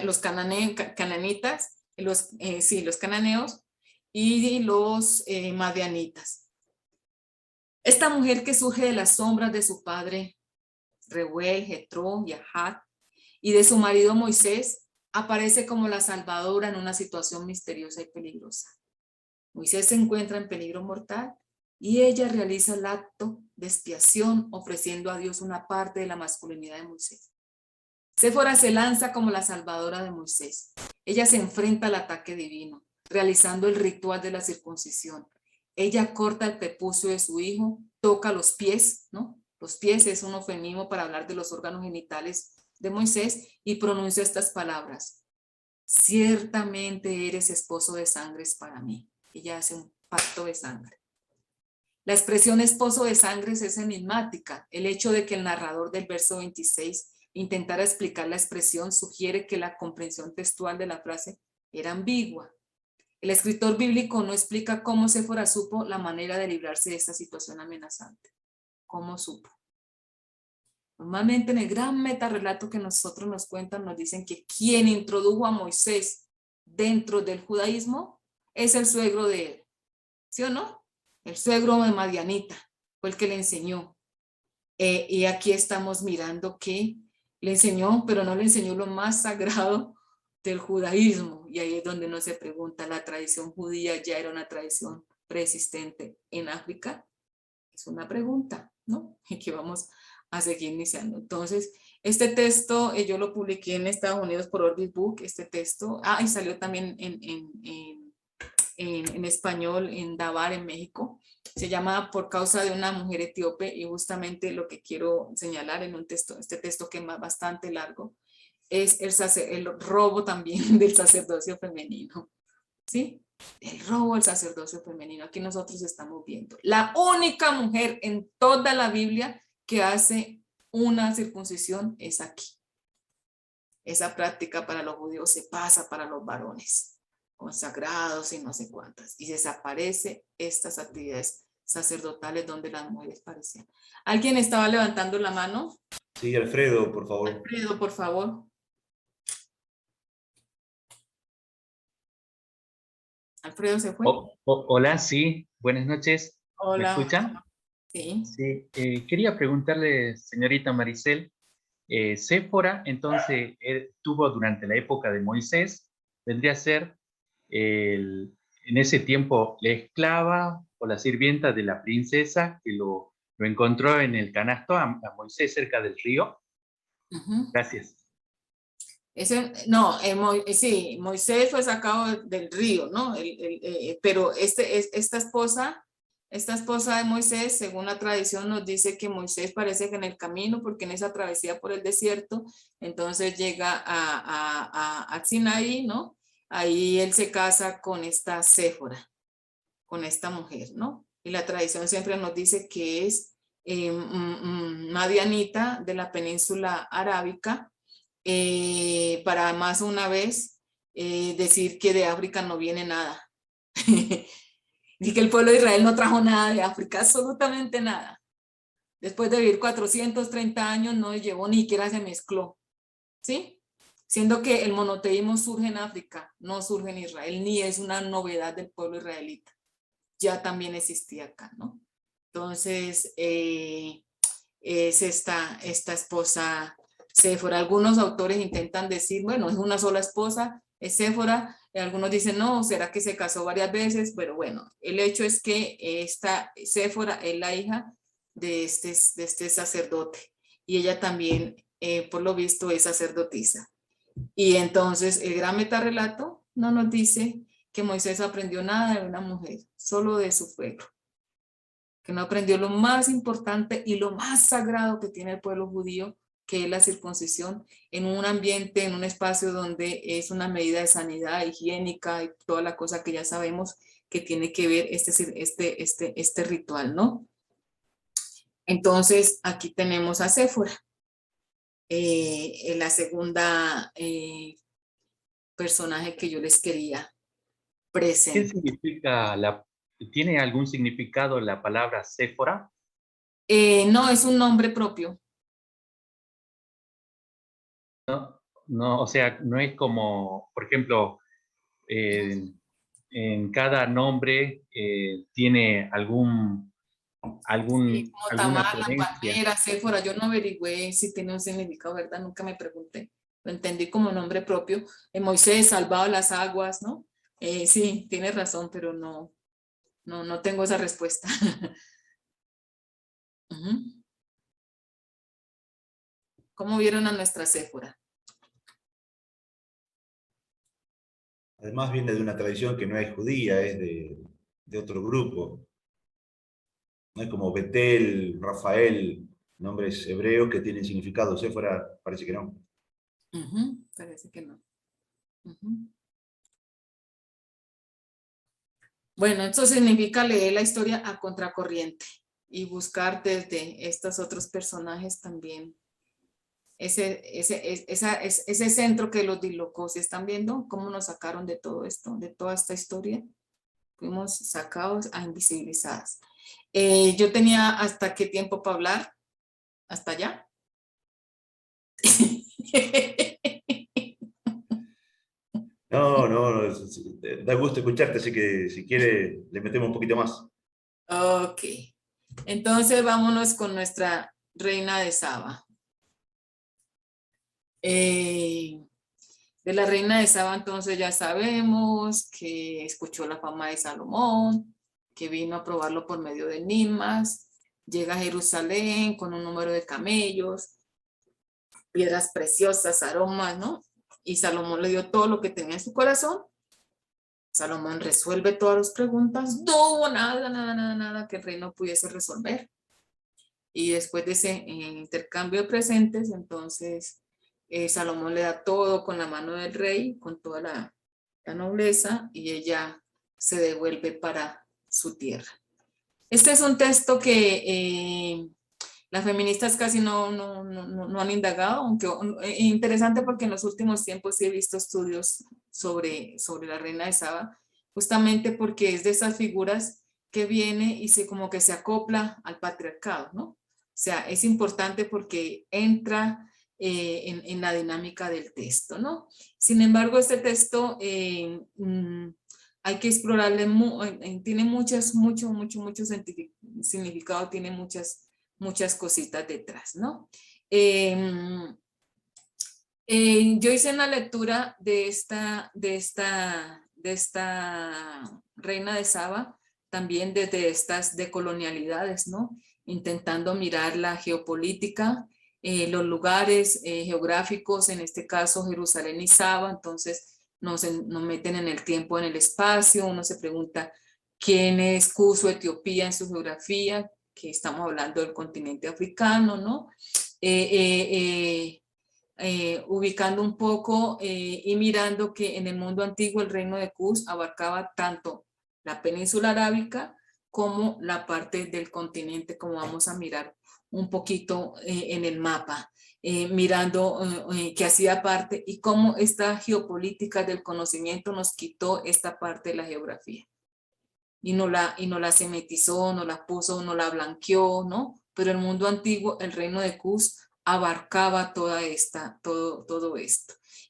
[SPEAKER 2] los cananitas, los cananeos y los madianitas. Esta mujer que surge de las sombras de su padre, Reuel, Jetro y Hadad, y de su marido Moisés, aparece como la salvadora en una situación misteriosa y peligrosa. Moisés se encuentra en peligro mortal y ella realiza el acto de expiación ofreciendo a Dios una parte de la masculinidad de Moisés. Séfora se lanza como la salvadora de Moisés. Ella se enfrenta al ataque divino, realizando el ritual de la circuncisión. Ella corta el prepucio de su hijo, toca los pies, ¿no? Los pies es un eufemismo para hablar de los órganos genitales de Moisés y pronuncia estas palabras: ciertamente eres esposo de sangres para mí. Ella hace un pacto de sangre. La expresión esposo de sangres es enigmática. El hecho de que el narrador del verso 26 intentara explicar la expresión sugiere que la comprensión textual de la frase era ambigua. El escritor bíblico no explica cómo Séfora supo la manera de librarse de esta situación amenazante. ¿Cómo supo? Normalmente en el gran metarrelato que nosotros nos cuentan nos dicen que quien introdujo a Moisés dentro del judaísmo es el suegro de él, ¿sí o no? El suegro de Madianita fue el que le enseñó. Y aquí estamos mirando que le enseñó, pero no le enseñó lo más sagrado del judaísmo. Y ahí es donde uno se pregunta, ¿la tradición judía ya era una tradición preexistente en África? Es una pregunta, ¿no? Y que vamos a seguir iniciando. Entonces, este texto yo lo publiqué en Estados Unidos por Orbit Book, este texto. Y salió también en español en Dabar, en México. Se llama Por causa de una mujer etíope, y justamente lo que quiero señalar en un texto, este texto que es bastante largo, es el robo también del sacerdocio femenino, ¿sí? El robo del sacerdocio femenino. Aquí nosotros estamos viendo la única mujer en toda la Biblia que hace una circuncisión es aquí. Esa práctica para los judíos se pasa para los varones consagrados y no sé cuántas, y desaparece estas actividades sacerdotales donde las mujeres parecían. ¿Alguien estaba levantando la mano?
[SPEAKER 1] Sí, Alfredo, por favor.
[SPEAKER 2] Alfredo, por favor. Alfredo se fue.
[SPEAKER 5] Hola, sí, buenas noches. ¿Me
[SPEAKER 2] Hola.
[SPEAKER 5] escuchan?
[SPEAKER 2] Sí.
[SPEAKER 5] Sí, quería preguntarle, señorita Maricel, Séfora, entonces, tuvo durante la época de Moisés, vendría a ser en ese tiempo la esclava o la sirvienta de la princesa que lo encontró en el canasto a Moisés cerca del río. Gracias.
[SPEAKER 2] Sí, Moisés fue sacado del río, ¿no? Pero esta esposa de Moisés, según la tradición, nos dice que Moisés parece que en el camino, porque en esa travesía por el desierto, entonces llega a Sinaí, ¿no? Ahí él se casa con esta Séfora, con esta mujer, ¿no? Y la tradición siempre nos dice que es madianita de la península arábica, para más una vez decir que de África no viene nada. Y que el pueblo de Israel no trajo nada de África, absolutamente nada. Después de vivir 430 años no llevó, ni siquiera se mezcló, ¿sí? Siendo que el monoteísmo surge en África, no surge en Israel, ni es una novedad del pueblo israelita. Ya también existía acá, ¿no? Entonces, es esta esposa Séfora. Algunos autores intentan decir, bueno, es una sola esposa, es Séfora. Algunos dicen, no, ¿será que se casó varias veces? Pero bueno, el hecho es que esta Séfora es la hija de este sacerdote, y ella también, por lo visto, es sacerdotisa. Y entonces el gran metarrelato no nos dice que Moisés aprendió nada de una mujer, solo de su suegro, que no aprendió lo más importante y lo más sagrado que tiene el pueblo judío, que es la circuncisión, en un ambiente, en un espacio donde es una medida de sanidad higiénica y toda la cosa que ya sabemos que tiene que ver este ritual, ¿no? Entonces, aquí tenemos a Séfora, la segunda personaje que yo les quería
[SPEAKER 5] ¿Qué
[SPEAKER 2] presentar.
[SPEAKER 5] significa tiene algún significado la palabra Séfora?
[SPEAKER 2] No, es un nombre propio.
[SPEAKER 5] No, o sea, no es como, por ejemplo, en cada nombre tiene
[SPEAKER 2] Sí, como
[SPEAKER 5] alguna
[SPEAKER 2] Tamara,
[SPEAKER 5] creencia.
[SPEAKER 2] Palmera, Séfora, yo no averigüé si tiene un significado, ¿verdad? Nunca me pregunté. Lo entendí como nombre propio. Moisés, salvado las aguas, ¿no? Sí, tienes razón, pero no tengo esa respuesta. ¿Cómo vieron a nuestra Séfora?
[SPEAKER 1] Además viene de una tradición que no es judía, es de otro grupo. No es como Betel, Rafael, nombres hebreos que tienen significado. Séfora parece que no.
[SPEAKER 2] Parece que no. Bueno, eso significa leer la historia a contracorriente y buscar desde estos otros personajes también ese centro que los dislocó. ¿Se están viendo cómo nos sacaron de todo esto, de toda esta historia? Fuimos sacados a invisibilizadas. Yo tenía hasta qué tiempo para hablar, hasta allá.
[SPEAKER 1] No, pero da gusto escucharte, así que si quiere le metemos un poquito más.
[SPEAKER 2] Ok. Entonces vámonos con nuestra reina de Saba. De la reina de Saba entonces ya sabemos que escuchó la fama de Salomón, que vino a probarlo por medio de enigmas, llega a Jerusalén con un número de camellos, piedras preciosas, aromas, ¿no? Y Salomón le dio todo lo que tenía en su corazón. Salomón resuelve todas las preguntas, no hubo nada que el rey no pudiese resolver. Y después de ese intercambio de presentes, entonces Salomón le da todo con la mano del rey, con toda la nobleza, y ella se devuelve para su tierra. Este es un texto que las feministas casi no han indagado, aunque es interesante porque en los últimos tiempos sí he visto estudios sobre la reina de Saba, justamente porque es de esas figuras que viene y como que se acopla al patriarcado, ¿no? O sea, es importante porque entra en la dinámica del texto, ¿no? Sin embargo, este texto hay que explorarle, tiene mucho significado, tiene muchas cositas detrás, ¿no? Yo hice una lectura de esta reina de Saba, también desde estas decolonialidades, ¿no? Intentando mirar la geopolítica, los lugares geográficos, en este caso Jerusalén y Saba, entonces nos meten en el tiempo, en el espacio, uno se pregunta quién es Cuso, Etiopía en su geografía, que estamos hablando del continente africano, ¿no? Ubicando un poco y mirando que en el mundo antiguo el reino de Cus abarcaba tanto la península arábica como la parte del continente, como vamos a mirar un poquito en el mapa, mirando que hacía parte y cómo esta geopolítica del conocimiento nos quitó esta parte de la geografía. Y no la semitizó, no la puso, no la blanqueó, ¿no? Pero el mundo antiguo, el reino de Cus, abarcaba todo esto.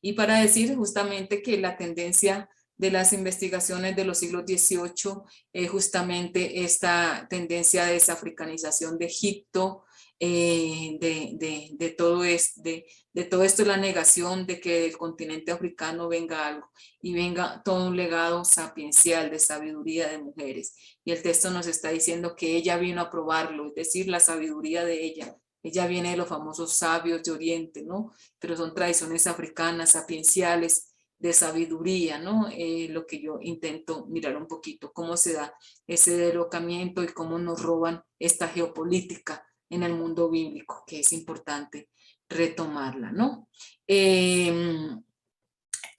[SPEAKER 2] Y para decir justamente que la tendencia de las investigaciones de los siglos XVIII es justamente esta tendencia de desafricanización de Egipto, de todo esto, la negación de que del continente africano venga algo y venga todo un legado sapiencial de sabiduría de mujeres. Y el texto nos está diciendo que ella vino a probarlo, es decir, la sabiduría de ella. Ella viene de los famosos sabios de Oriente, ¿no? Pero son tradiciones africanas, sapienciales, de sabiduría, ¿no? Lo que yo intento mirar un poquito, cómo se da ese derrocamiento y cómo nos roban esta geopolítica en el mundo bíblico, que es importante retomarla, ¿no?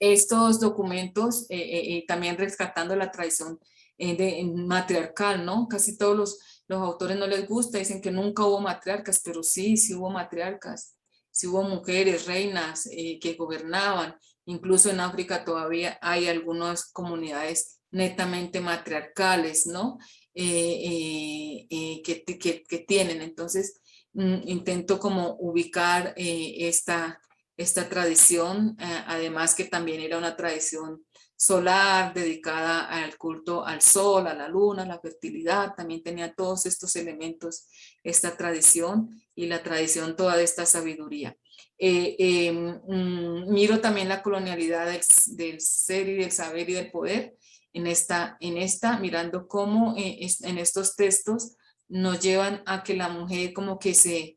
[SPEAKER 2] Estos documentos, también rescatando la tradición matriarcal, ¿no? Casi todos los autores no les gusta, dicen que nunca hubo matriarcas, pero sí hubo matriarcas, sí hubo mujeres, reinas que gobernaban. Incluso en África todavía hay algunas comunidades netamente matriarcales, ¿no? Que tienen. Entonces, intento como ubicar esta tradición, además que también era una tradición solar dedicada al culto al sol, a la luna, a la fertilidad, también tenía todos estos elementos, esta tradición y la tradición toda de esta sabiduría. Miro también la colonialidad del ser y del saber y del poder en esta mirando cómo en estos textos nos llevan a que la mujer como que se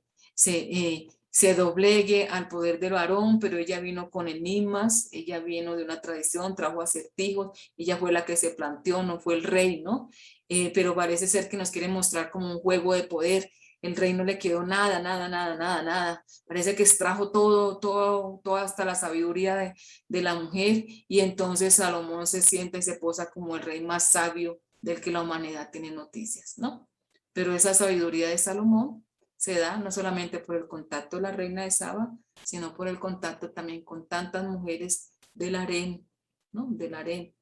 [SPEAKER 2] doblegue al poder del varón, pero ella vino con enigmas, ella vino de una tradición, trajo acertijos, ella fue la que se planteó, no fue el rey, ¿no? Pero parece ser que nos quiere mostrar como un juego de poder. El rey no le quedó nada. Parece que extrajo todo hasta la sabiduría de la mujer, y entonces Salomón se sienta y se posa como el rey más sabio del que la humanidad tiene noticias, ¿no? Pero esa sabiduría de Salomón se da no solamente por el contacto de la reina de Saba, sino por el contacto también con tantas mujeres del harén, ¿no? Del harén,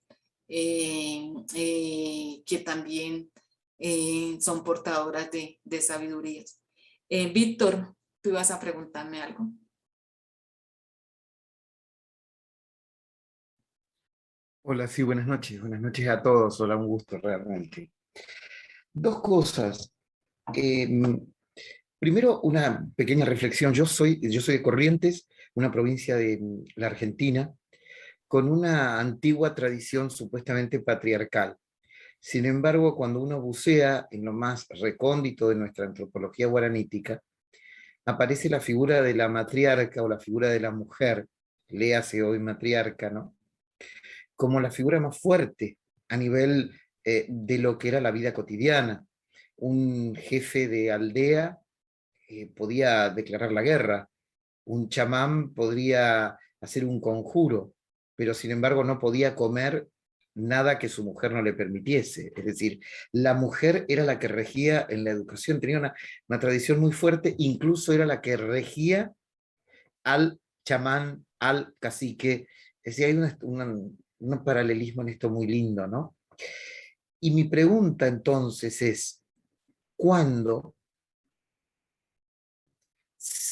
[SPEAKER 2] que también son portadoras de sabiduría. Víctor, tú ibas a preguntarme algo.
[SPEAKER 6] Hola, sí, buenas noches a todos, hola, un gusto realmente. Dos cosas. Eh, Primero, una pequeña reflexión. Yo soy de Corrientes, una provincia de la Argentina, con una antigua tradición supuestamente patriarcal. Sin embargo, cuando uno bucea en lo más recóndito de nuestra antropología guaranítica, aparece la figura de la matriarca o la figura de la mujer, léase hoy matriarca, ¿no? Como la figura más fuerte a nivel de lo que era la vida cotidiana. Un jefe de aldea podía declarar la guerra, un chamán podría hacer un conjuro, pero sin embargo no podía comer nada que su mujer no le permitiese. Es decir, la mujer era la que regía en la educación, tenía una tradición muy fuerte, incluso era la que regía al chamán, al cacique. Es decir, hay un paralelismo en esto muy lindo, ¿no? Y mi pregunta entonces es, ¿cuándo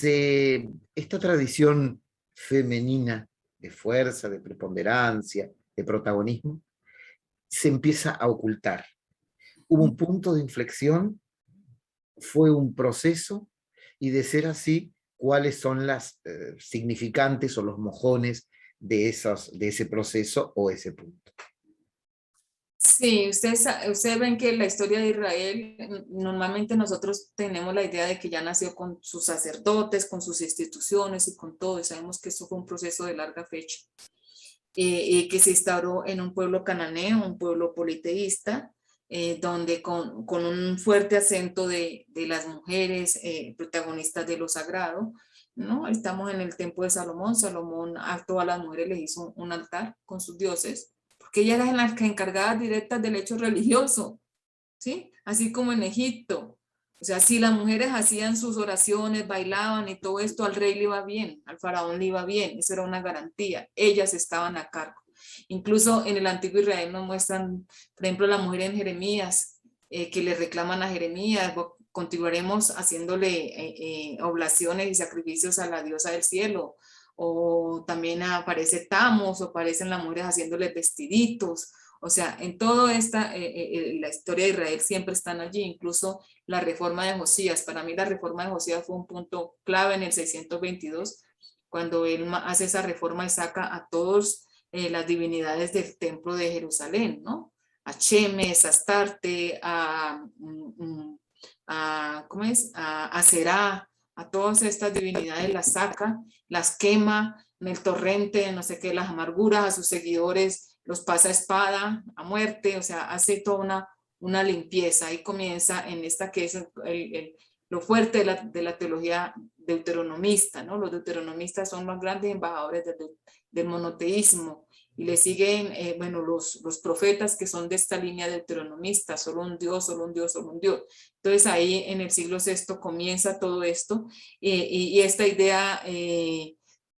[SPEAKER 6] esta tradición femenina de fuerza, de preponderancia, de protagonismo, se empieza a ocultar? ¿Hubo un punto de inflexión? ¿Fue un proceso? Y de ser así, ¿cuáles son las significantes o los mojones de ese proceso o ese punto?
[SPEAKER 2] Sí, ustedes ven que la historia de Israel, normalmente nosotros tenemos la idea de que ya nació con sus sacerdotes, con sus instituciones y con todo, y sabemos que eso fue un proceso de larga fecha, que se instauró en un pueblo cananeo, un pueblo politeísta, donde con un fuerte acento de las mujeres protagonistas de lo sagrado, ¿no? Estamos en el templo de Salomón. Salomón a todas las mujeres les hizo un altar con sus dioses, porque ellas eran las que encargadas directas del hecho religioso, ¿sí? Así como en Egipto. O sea, si las mujeres hacían sus oraciones, bailaban y todo esto, al rey le iba bien, al faraón le iba bien, eso era una garantía, ellas estaban a cargo. Incluso en el antiguo Israel nos muestran, por ejemplo, la mujer en Jeremías, que le reclaman a Jeremías, continuaremos haciéndole oblaciones y sacrificios a la diosa del cielo, o también aparece Tamos, o aparecen las mujeres haciéndole vestiditos. O sea, en toda la historia de Israel siempre están allí, incluso la reforma de Josías. Para mí la reforma de Josías fue un punto clave en el 622, cuando él hace esa reforma y saca a todos las divinidades del templo de Jerusalén, ¿no? A Chemes, a Astarte, ¿cómo es? A Será, a todas estas divinidades las saca, las quema en el torrente, no sé qué, las amarguras, a sus seguidores los pasa a espada, a muerte, o sea, hace toda una limpieza. Ahí comienza en esta que es lo fuerte de la teología deuteronomista, ¿no? Los deuteronomistas son los grandes embajadores del monoteísmo, y le siguen, bueno, los profetas que son de esta línea deuteronomista, solo un Dios, solo un Dios, solo un Dios. Entonces ahí en el siglo VI comienza todo esto, y esta idea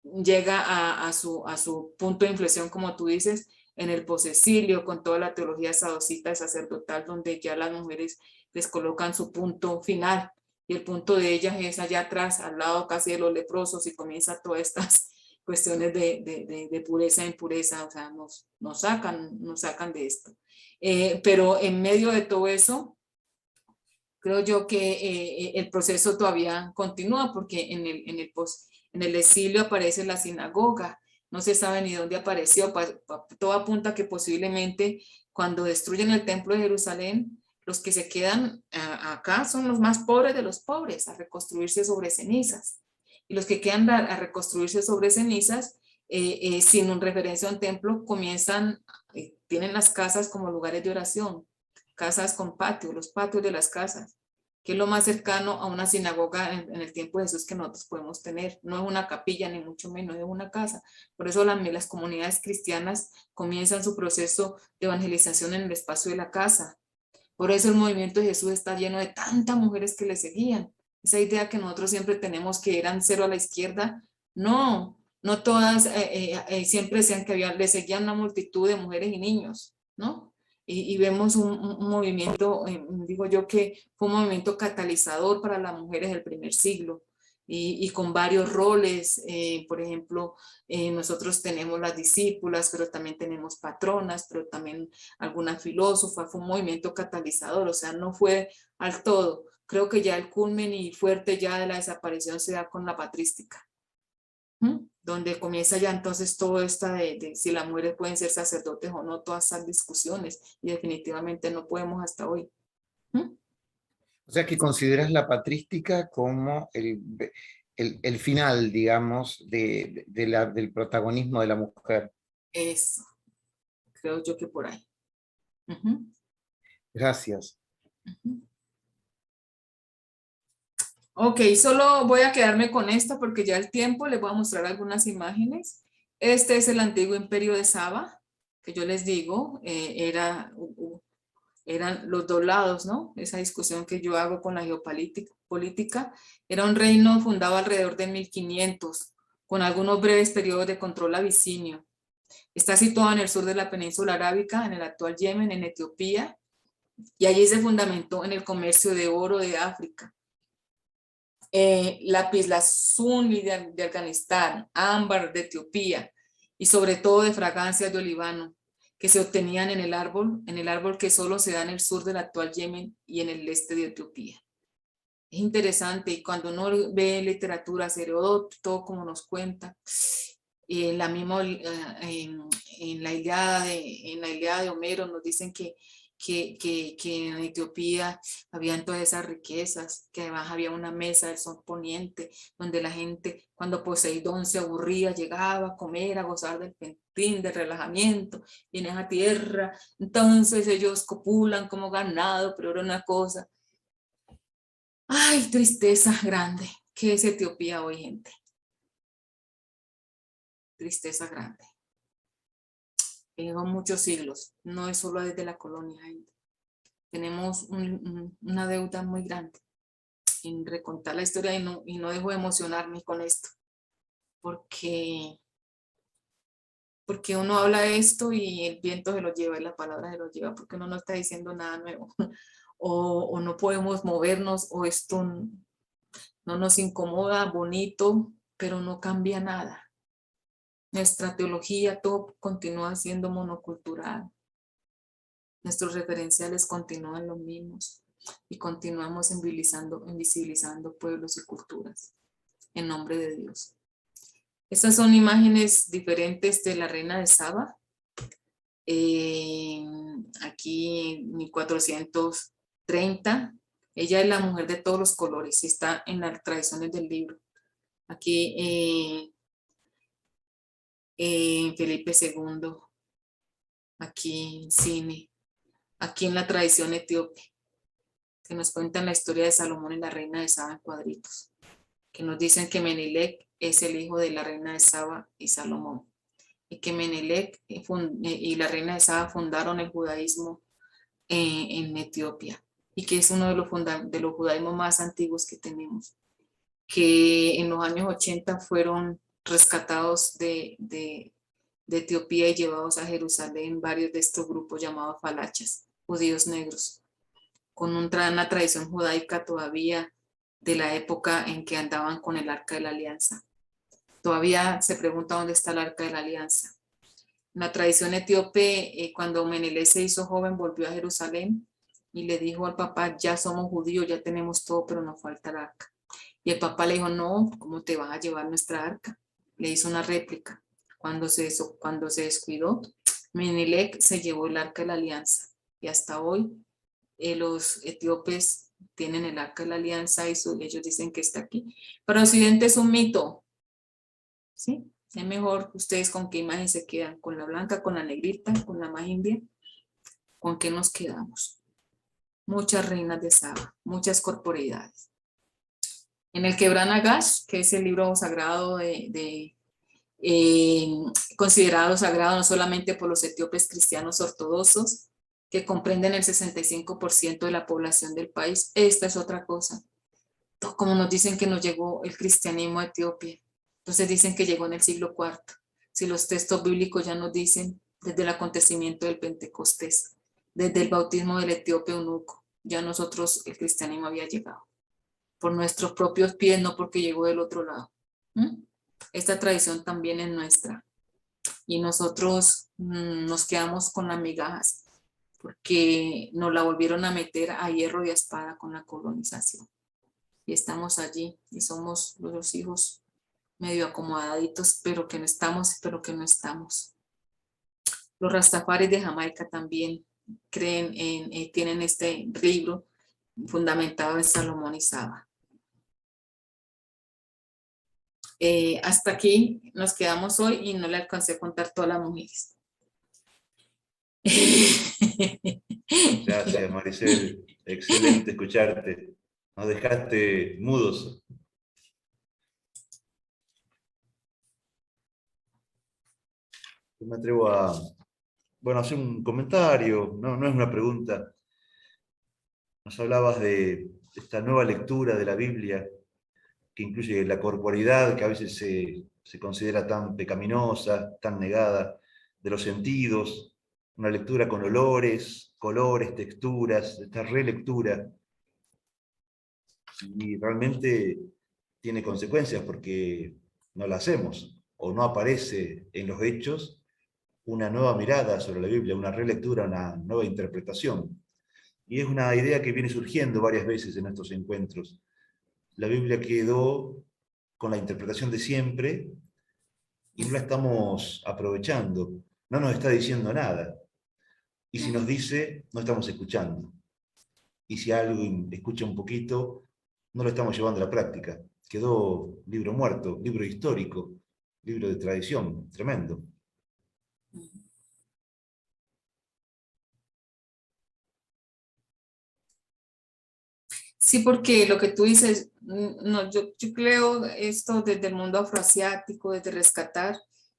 [SPEAKER 2] llega a su punto de inflexión, como tú dices, en el posexilio, con toda la teología saducita sacerdotal, donde ya las mujeres les colocan su punto final, y el punto de ellas es allá atrás, al lado casi de los leprosos, y comienza todas estas cuestiones de pureza e impureza, o sea, nos sacan de esto. Pero en medio de todo eso, creo yo que el proceso todavía continúa, porque en el exilio aparece la sinagoga, no se sabe ni dónde apareció, todo apunta que posiblemente cuando destruyen el templo de Jerusalén, los que se quedan acá son los más pobres de los pobres, a reconstruirse sobre cenizas. Y los que quedan a reconstruirse sobre cenizas, sin un referencia a un templo, comienzan, tienen las casas como lugares de oración, casas con patio, los patios de las casas, que es lo más cercano a una sinagoga en el tiempo de Jesús que nosotros podemos tener. No es una capilla, ni mucho menos, es una casa. Por eso las comunidades cristianas comienzan su proceso de evangelización en el espacio de la casa. Por eso el movimiento de Jesús está lleno de tantas mujeres que le seguían. Esa idea que nosotros siempre tenemos que eran cero a la izquierda, no todas siempre decían que le seguían una multitud de mujeres y niños, ¿no? Y vemos un movimiento, digo yo, que fue un movimiento catalizador para las mujeres del primer siglo. y con varios roles. Por ejemplo, nosotros tenemos las discípulas, pero también tenemos patronas, pero también alguna filósofa. Fue un movimiento catalizador, o sea, no fue al todo. Creo que ya el culmen y fuerte ya de la desaparición se da con la patrística, donde comienza ya entonces todo esta de si las mujeres pueden ser sacerdotes o no, todas esas discusiones, y definitivamente no podemos hasta hoy.
[SPEAKER 6] O sea que consideras la patrística como el final, digamos, del protagonismo de la mujer.
[SPEAKER 2] Eso, creo yo que por ahí.
[SPEAKER 6] Gracias.
[SPEAKER 2] Ok, solo voy a quedarme con esto porque ya el tiempo, les voy a mostrar algunas imágenes. Este es el antiguo imperio de Saba, que yo les digo, eran los dos lados, ¿no? Esa discusión que yo hago con la geopolítica. Era un reino fundado alrededor de 1500, con algunos breves periodos de control abisinio. Está situado en el sur de la península arábica, en el actual Yemen, en Etiopía, y allí se fundamentó en el comercio de oro de África. Lapislázuli de Afganistán, ámbar de Etiopía y sobre todo de fragancias de olivano que se obtenían en el árbol que solo se da en el sur del actual Yemen y en el este de Etiopía. Es interesante, y cuando uno ve literatura, Heródoto, todo como nos cuenta, en la Ilíada de Homero nos dicen que en Etiopía habían todas esas riquezas, que además había una mesa del sol poniente, donde la gente, cuando Poseidón se aburría, llegaba a comer, a gozar del festín, del relajamiento, y en esa tierra, entonces ellos copulan como ganado, pero era una cosa. Ay, tristeza grande. ¿Qué es Etiopía hoy, gente? Tristeza grande. Llevan muchos siglos, no es solo desde la colonia, gente. Tenemos una deuda muy grande en recontar la historia, y no dejo de emocionarme con esto, porque uno habla de esto y el viento se lo lleva y la palabra se lo lleva, porque uno no está diciendo nada nuevo, o no podemos movernos, o esto no nos incomoda, bonito, pero no cambia nada. Nuestra teología, todo continúa siendo monocultural. Nuestros referenciales continúan los mismos y continuamos invisibilizando pueblos y culturas en nombre de Dios. Estas son imágenes diferentes de la reina de Saba. Aquí en 1430, ella es la mujer de todos los colores y está en las tradiciones del libro. Aquí Felipe II, aquí en cine, aquí en la tradición etíope, que nos cuentan la historia de Salomón y la reina de Saba en cuadritos, que nos dicen que Menelec es el hijo de la reina de Saba y Salomón, y que Menelec y la reina de Saba fundaron el judaísmo en Etiopía, y que es uno de los judaísmos más antiguos que tenemos, que en los años 80 fueron rescatados de Etiopía y llevados a Jerusalén varios de estos grupos llamados falachas, judíos negros, con una tradición judaica todavía de la época en que andaban con el Arca de la Alianza. Todavía se pregunta dónde está el Arca de la Alianza. En la tradición etíope, cuando Menelec se hizo joven, volvió a Jerusalén y le dijo al papá: ya somos judíos, ya tenemos todo, pero nos falta el arca. Y el papá le dijo: no, ¿cómo te vas a llevar nuestra arca? Le hizo una réplica. Cuando se descuidó, Menelec se llevó el arca de la alianza, y hasta hoy los etíopes tienen el arca de la alianza y ellos dicen que está aquí. Para Occidente es un mito, ¿sí? Es mejor ustedes con qué imagen se quedan, con la blanca, con la negrita, con la más india. ¿Con qué nos quedamos? Muchas reinas de Saba, muchas corporeidades. En el Quebran Nagash, que es el libro sagrado considerado sagrado no solamente por los etíopes cristianos ortodoxos, que comprenden el 65% de la población del país. Esta es otra cosa. Como nos dicen que nos llegó el cristianismo a Etiopía, entonces dicen que llegó en el siglo IV. Si los textos bíblicos ya nos dicen desde el acontecimiento del Pentecostés, desde el bautismo del etíope eunuco, ya nosotros el cristianismo había llegado. por nuestros propios pies, no porque llegó del otro lado. Esta tradición también es nuestra. Y nosotros nos quedamos con las migajas, porque nos la volvieron a meter a hierro y a espada con la colonización. Y estamos allí, y somos los hijos medio acomodaditos, pero que no estamos, pero que no estamos. Los rastafaris de Jamaica también creen tienen este libro fundamentado en Salomón y Saba. Hasta aquí nos quedamos hoy y no le alcancé a contar todas las mujeres.
[SPEAKER 1] Gracias, Maricel. Excelente escucharte. Nos dejaste mudos. Yo me atrevo a, hacer un comentario, no es una pregunta. Nos hablabas de esta nueva lectura de la Biblia, que incluye la corporeidad, que a veces se considera tan pecaminosa, tan negada, de los sentidos, una lectura con olores, colores, texturas, esta relectura. Y realmente tiene consecuencias porque no la hacemos, o no aparece en los hechos una nueva mirada sobre la Biblia, una relectura, una nueva interpretación. Y es una idea que viene surgiendo varias veces en estos encuentros. La Biblia quedó con la interpretación de siempre y no la estamos aprovechando. No nos está diciendo nada. Y si nos dice, no estamos escuchando. Y si alguien escucha un poquito, no lo estamos llevando a la práctica. Quedó libro muerto, libro histórico, libro de tradición, tremendo.
[SPEAKER 2] Sí, porque lo que tú dices, no, yo creo esto desde el mundo afroasiático, desde rescatar.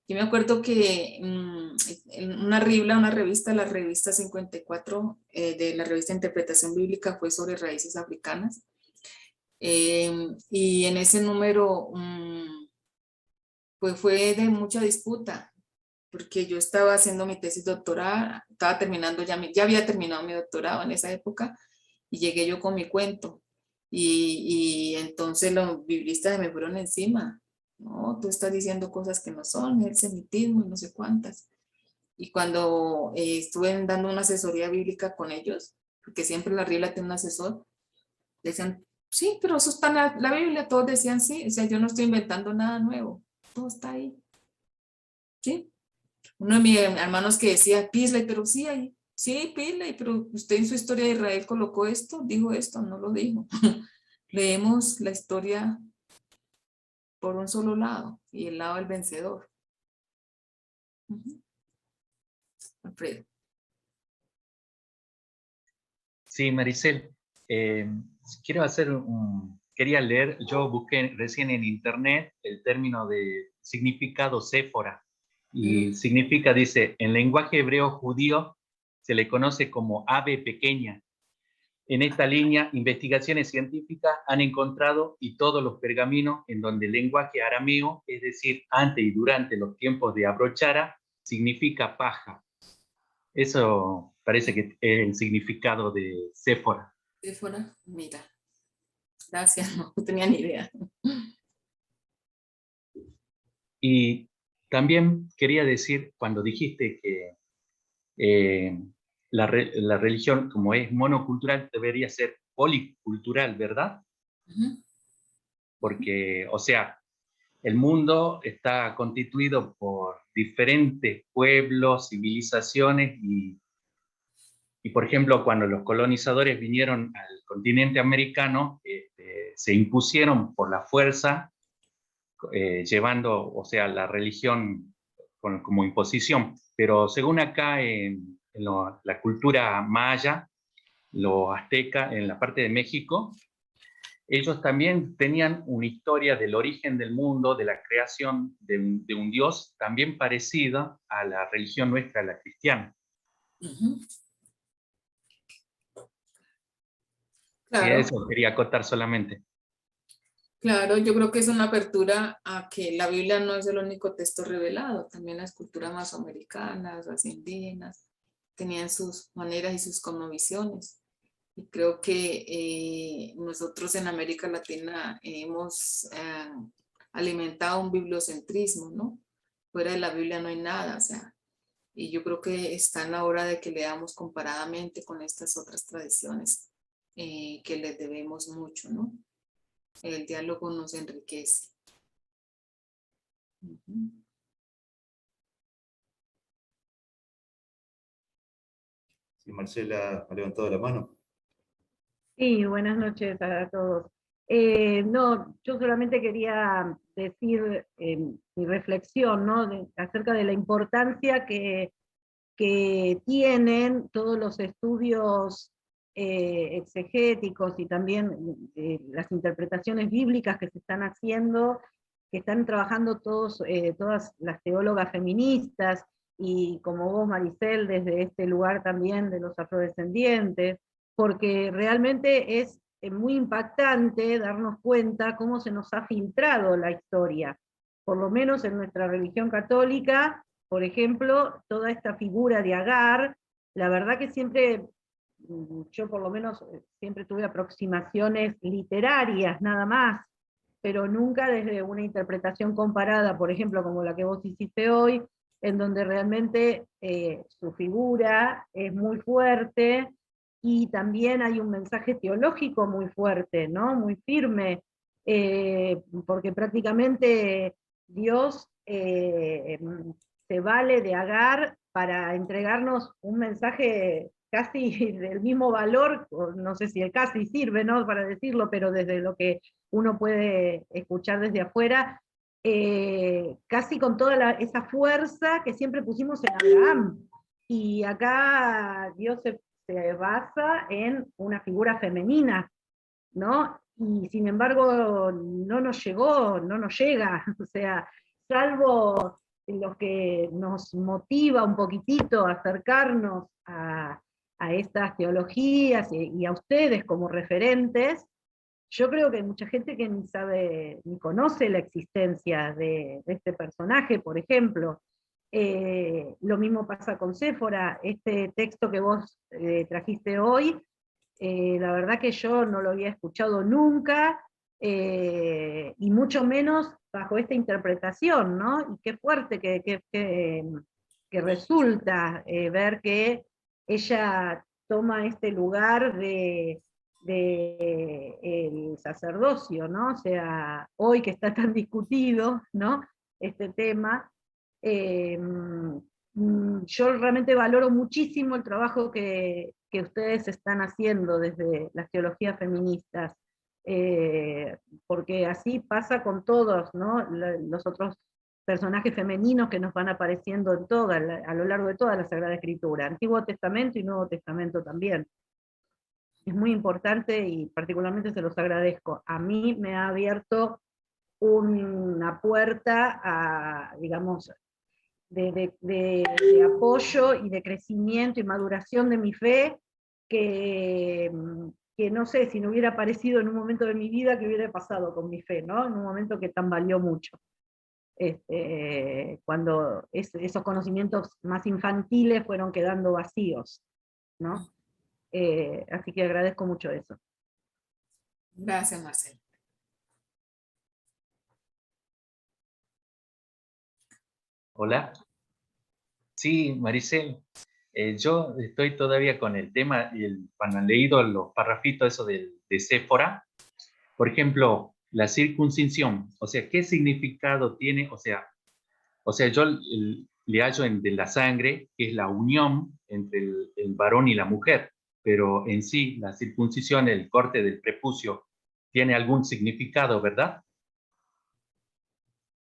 [SPEAKER 2] Yo me acuerdo que en una revista, la revista 54 de la revista Interpretación Bíblica fue sobre raíces africanas. Y en ese número, pues fue de mucha disputa, porque yo estaba haciendo mi tesis doctoral, estaba terminando, ya había terminado mi doctorado en esa época, y llegué yo con mi cuento. Y entonces los biblistas me fueron encima. No, tú estás diciendo cosas que no son, el semitismo y no sé cuántas. Y cuando estuve dando una asesoría bíblica con ellos, porque siempre la RILA tiene un asesor, decían, sí, pero eso está en la Biblia, todos decían sí, o sea, yo no estoy inventando nada nuevo, todo está ahí. ¿Sí? Uno de mis hermanos que decía, Pisley, pero sí, ahí, sí, Pisley, pero usted en su historia de Israel colocó esto, dijo esto, no lo dijo. Leemos la historia por un solo lado y el lado del vencedor. Alfredo.
[SPEAKER 5] Sí, Maricel, quería leer, yo busqué recién en internet el término de significado séfora, y significa, dice, en lenguaje hebreo judío se le conoce como ave pequeña. En esta línea, investigaciones científicas han encontrado y todos los pergaminos en donde el lenguaje arameo, es decir, antes y durante los tiempos de Abrochara, significa paja. Eso parece que es el significado de séfora.
[SPEAKER 2] Séfora, mira. Gracias, no tenía ni idea.
[SPEAKER 5] Y también quería decir, cuando dijiste que la religión, como es monocultural, debería ser policultural, ¿verdad? Porque, o sea, el mundo está constituido por diferentes pueblos, civilizaciones y por ejemplo, cuando los colonizadores vinieron al continente americano, se impusieron por la fuerza, llevando, o sea, la religión como imposición. Pero según acá en la cultura maya, los aztecas, en la parte de México, ellos también tenían una historia del origen del mundo, de la creación de un Dios, también parecida a la religión nuestra, la cristiana. Y
[SPEAKER 2] Claro,
[SPEAKER 5] eso quería acotar solamente.
[SPEAKER 2] claro, yo creo que es una apertura a que la Biblia no es el único texto revelado, también las culturas mesoamericanas, las indígenas, tenían sus maneras y sus cosmovisiones. Y creo que nosotros en América Latina hemos alimentado un bibliocentrismo, ¿no? Fuera de la Biblia no hay nada, o sea, y yo creo que está en la hora de que leamos comparadamente con estas otras tradiciones que les debemos mucho, ¿no? El diálogo nos enriquece.
[SPEAKER 1] Sí, Marcela ha levantado la mano.
[SPEAKER 7] Sí, buenas noches a todos. No, yo solamente quería decir mi reflexión, ¿no? Acerca de la importancia que tienen todos los estudios exegéticos y también las interpretaciones bíblicas que se están haciendo, que están trabajando todas las teólogas feministas, y como vos, Maricel, desde este lugar también de los afrodescendientes, porque realmente es muy impactante darnos cuenta cómo se nos ha filtrado la historia. Por lo menos en nuestra religión católica, por ejemplo, toda esta figura de Agar, la verdad que siempre, yo por lo menos siempre tuve aproximaciones literarias nada más, pero nunca desde una interpretación comparada, por ejemplo, como la que vos hiciste hoy, en donde realmente su figura es muy fuerte, y también hay un mensaje teológico muy fuerte, ¿no? Muy firme, porque prácticamente Dios se vale de Agar para entregarnos un mensaje casi del mismo valor, no sé si el casi sirve, ¿no?, para decirlo, pero desde lo que uno puede escuchar desde afuera, casi con toda esa fuerza que siempre pusimos en Abraham. Y acá Dios se basa en una figura femenina, ¿no? Y sin embargo no nos llegó, no nos llega, o sea, salvo lo que nos motiva un poquitito a acercarnos a estas teologías y a ustedes como referentes. Yo creo que hay mucha gente que ni sabe, ni conoce la existencia de este personaje, por ejemplo. Lo mismo pasa con Séfora, este texto que vos trajiste hoy, la verdad que yo no lo había escuchado nunca, y mucho menos bajo esta interpretación, ¿no? Y qué fuerte que resulta ver que ella toma este lugar de el sacerdocio, ¿no? O sea, hoy que está tan discutido, ¿no?, este tema, yo realmente valoro muchísimo el trabajo que ustedes están haciendo desde las teologías feministas, porque así pasa con todos, ¿no?, los otros personajes femeninos que nos van apareciendo a lo largo de toda la Sagrada Escritura, Antiguo Testamento y Nuevo Testamento también. Es muy importante y particularmente se los agradezco. A mí me ha abierto una puerta a, digamos, de apoyo y de crecimiento y maduración de mi fe, que no sé si no hubiera aparecido en un momento de mi vida, que hubiera pasado con mi fe, ¿no? En un momento que tan valió mucho. Cuando esos conocimientos más infantiles fueron quedando vacíos, ¿no? Así que agradezco mucho eso.
[SPEAKER 2] Gracias, Marcela.
[SPEAKER 5] Hola. Sí, Maricel. Yo estoy todavía con el tema, cuando han leído los parrafitos eso de Séfora, por ejemplo, la circuncisión, o sea, ¿qué significado tiene? O sea yo le hallo de la sangre, que es la unión entre el varón y la mujer, pero en sí, la circuncisión, el corte del prepucio, tiene algún significado, ¿verdad?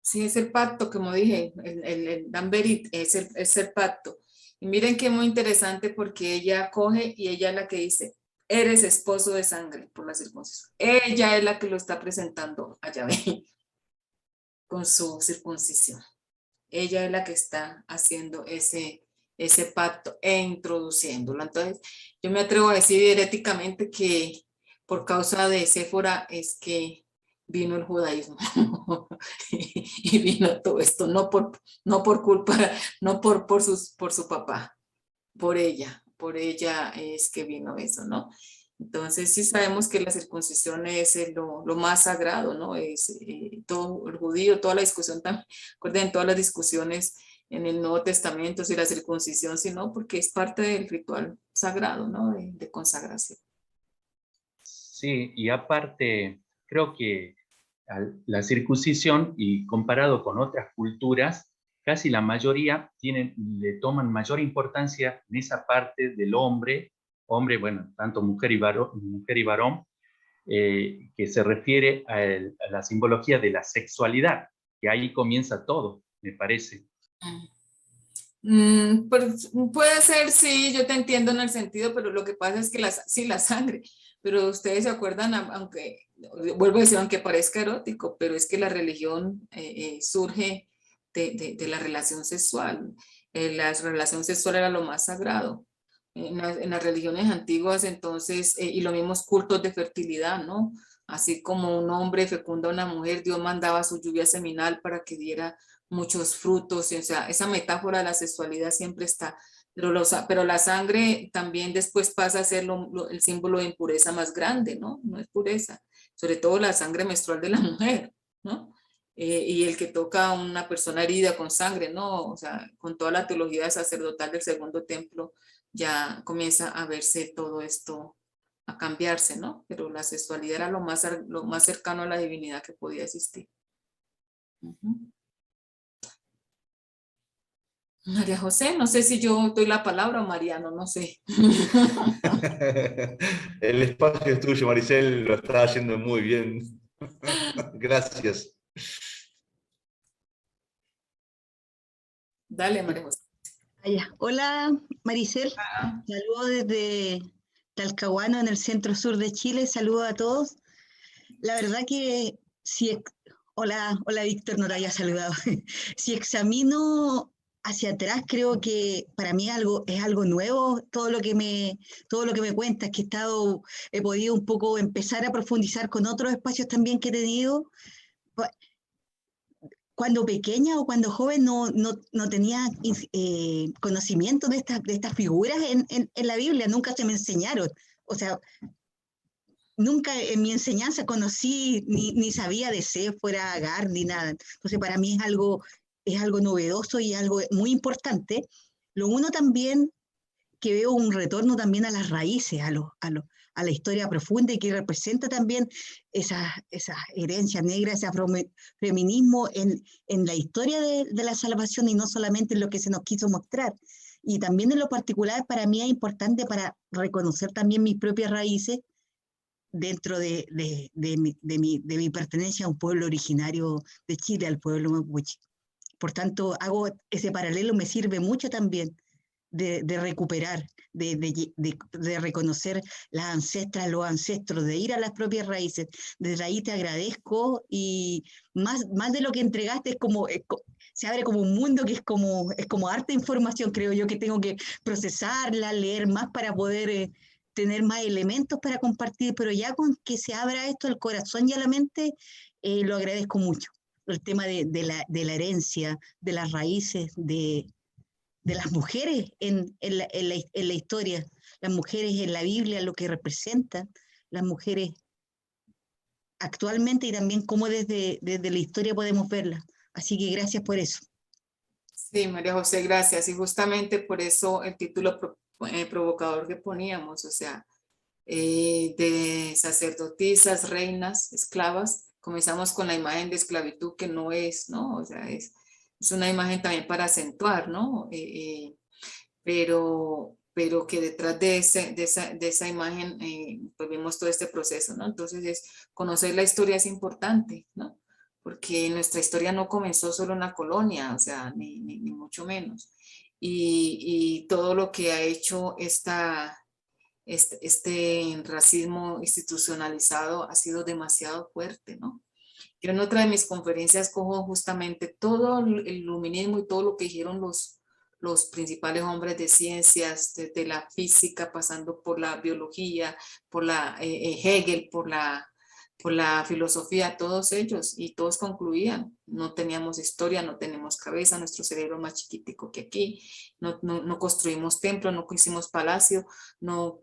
[SPEAKER 2] Sí, es el pacto, como dije, el Danberit es el pacto. Y miren que muy interesante, porque ella coge y ella es la que dice, eres esposo de sangre por la circuncisión. Ella es la que lo está presentando a Yahvé con su circuncisión. Ella es la que está haciendo ese pacto e introduciéndolo. Entonces, yo me atrevo a decir heréticamente que por causa de Séfora es que vino el judaísmo y vino todo esto, no por culpa, no por su papá, por ella es que vino eso, ¿no? Entonces sí sabemos que la circuncisión es lo más sagrado, ¿no? Es todo el judío, toda la discusión también, recuerden todas las discusiones en el Nuevo Testamento, si la circuncisión, si no, porque es parte del ritual sagrado, ¿no? De consagración.
[SPEAKER 5] Sí, y aparte, creo que la circuncisión, y comparado con otras culturas, casi la mayoría le toman mayor importancia en esa parte del hombre, bueno, tanto mujer y varón, que se refiere a la simbología de la sexualidad, que ahí comienza todo, me parece.
[SPEAKER 2] Pues, puede ser, sí, yo te entiendo en el sentido, pero lo que pasa es que sí, la sangre, pero ustedes se acuerdan, aunque, vuelvo a decir, aunque parezca erótico, pero es que la religión surge de la relación sexual. La relación sexual era lo más sagrado. En las religiones antiguas, entonces, y los mismos cultos de fertilidad, ¿no? Así como un hombre fecunda a una mujer, Dios mandaba su lluvia seminal para que diera muchos frutos, o sea, esa metáfora de la sexualidad siempre está, pero la sangre también después pasa a ser el símbolo de impureza más grande, ¿no? No es pureza, sobre todo la sangre menstrual de la mujer, ¿no? Y el que toca a una persona herida con sangre, ¿no? O sea, con toda la teología sacerdotal del Segundo Templo, ya comienza a verse todo esto, a cambiarse, ¿no? Pero la sexualidad era lo más cercano a la divinidad que podía existir. María José, no sé si yo doy la palabra o Mariano, no sé.
[SPEAKER 1] El espacio es tuyo, Maricel, lo está haciendo muy bien. Gracias.
[SPEAKER 2] Dale, María José.
[SPEAKER 8] Hola, Maricel. Saludos desde Talcahuano, en el centro sur de Chile. Saludos a todos. La verdad que hola, Víctor, no te había saludado. Si examino hacia atrás, creo que para mí es algo nuevo todo lo que me cuentas, que he podido un poco empezar a profundizar con otros espacios también que he tenido. Cuando pequeña o cuando joven no tenía conocimiento de estas figuras en la Biblia, nunca se me enseñaron. O sea, nunca en mi enseñanza conocí ni sabía de Séfora, Agar, ni nada. Entonces, para mí es algo novedoso y algo muy importante. Lo uno también, que veo un retorno también a las raíces, a la historia profunda, y que representa también esa herencia negra, ese afrofeminismo en la historia de la salvación, y no solamente en lo que se nos quiso mostrar. Y también en lo particular, para mí es importante para reconocer también mis propias raíces dentro de mi pertenencia a un pueblo originario de Chile, al pueblo mapuche. Por tanto, hago ese paralelo, me sirve mucho también de recuperar, de reconocer las ancestras, los ancestros, de ir a las propias raíces. Desde ahí te agradezco, y más de lo que entregaste, se abre como un mundo que es como harta información, creo yo, que tengo que procesarla, leer más para poder tener más elementos para compartir, pero ya con que se abra esto el corazón y a la mente, lo agradezco mucho. El tema de la herencia, de las raíces, de las mujeres en la historia, las mujeres en la Biblia, lo que representan las mujeres actualmente, y también cómo desde la historia podemos verlas. Así que gracias por eso.
[SPEAKER 2] Sí, María José, gracias. Y justamente por eso el título provocador que poníamos, o sea, de sacerdotisas, reinas, esclavas, comenzamos con la imagen de esclavitud, que no es, ¿no? O sea, es una imagen también para acentuar, ¿no? Pero que detrás de esa imagen pues vemos todo este proceso, ¿no? Entonces, conocer la historia es importante, ¿no? Porque nuestra historia no comenzó solo en la colonia, o sea, ni mucho menos. Y todo lo que ha hecho este racismo institucionalizado ha sido demasiado fuerte, ¿no? Yo en otra de mis conferencias cojo justamente todo el iluminismo y todo lo que dijeron los principales hombres de ciencias, desde la física, pasando por la biología, por la Hegel, por la por la filosofía, todos ellos, y todos concluían, no teníamos historia, no tenemos cabeza, nuestro cerebro más chiquitico que aquí, no construimos templo, no hicimos palacio, no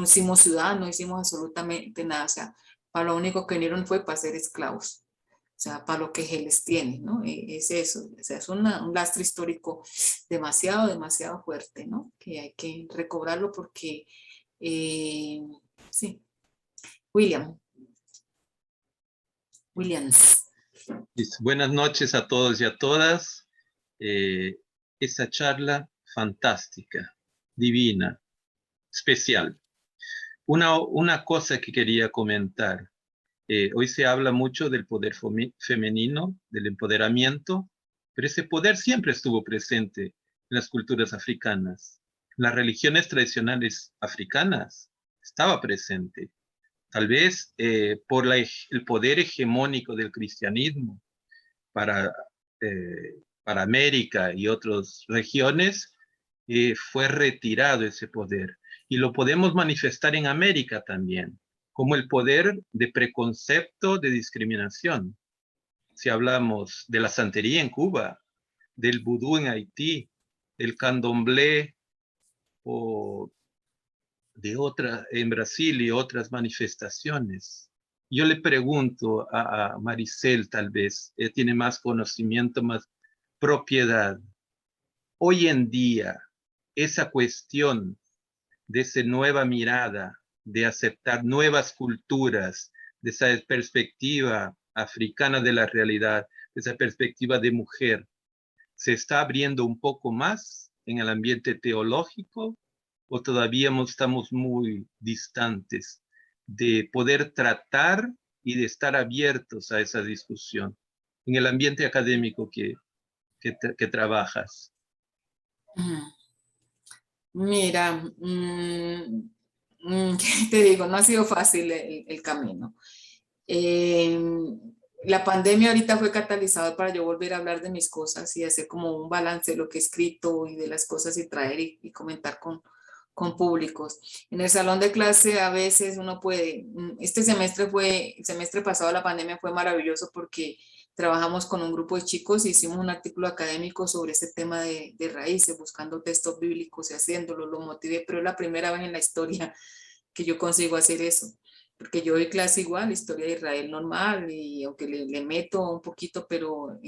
[SPEAKER 2] hicimos ciudad, no hicimos absolutamente nada, o sea, para lo único que vinieron fue para ser esclavos, o sea, para lo que les tiene, ¿no? Es eso, o sea, es un lastre histórico demasiado, demasiado fuerte, ¿no? Que hay que recobrarlo porque, sí. Williams.
[SPEAKER 9] Buenas noches a todos y a todas. Esa charla fantástica, divina, especial. Una cosa que quería comentar. Hoy se habla mucho del poder femenino, del empoderamiento, pero ese poder siempre estuvo presente en las culturas africanas. Las religiones tradicionales africanas estaba presente. Tal vez por el poder hegemónico del cristianismo para América y otras regiones, fue retirado ese poder. Y lo podemos manifestar en América también, como el poder de preconcepto de discriminación. Si hablamos de la santería en Cuba, del vudú en Haití, del candomblé o de otra en Brasil y otras manifestaciones. Yo le pregunto a Maricel, tal vez, tiene más conocimiento, más propiedad. Hoy en día, esa cuestión de esa nueva mirada, de aceptar nuevas culturas, de esa perspectiva africana de la realidad, de esa perspectiva de mujer, ¿se está abriendo un poco más en el ambiente teológico o todavía estamos muy distantes de poder tratar y de estar abiertos a esa discusión en el ambiente académico que trabajas?
[SPEAKER 2] Mira, ¿qué te digo? No ha sido fácil el camino. La pandemia ahorita fue catalizador para yo volver a hablar de mis cosas y hacer como un balance de lo que he escrito y de las cosas y traer y comentar con públicos. En el salón de clase a veces uno puede, el semestre pasado la pandemia fue maravilloso porque trabajamos con un grupo de chicos y hicimos un artículo académico sobre ese tema de raíces, buscando textos bíblicos y haciéndolo, lo motivé, pero es la primera vez en la historia que yo consigo hacer eso, porque yo doy clase igual, historia de Israel normal, y aunque le meto un poquito, pero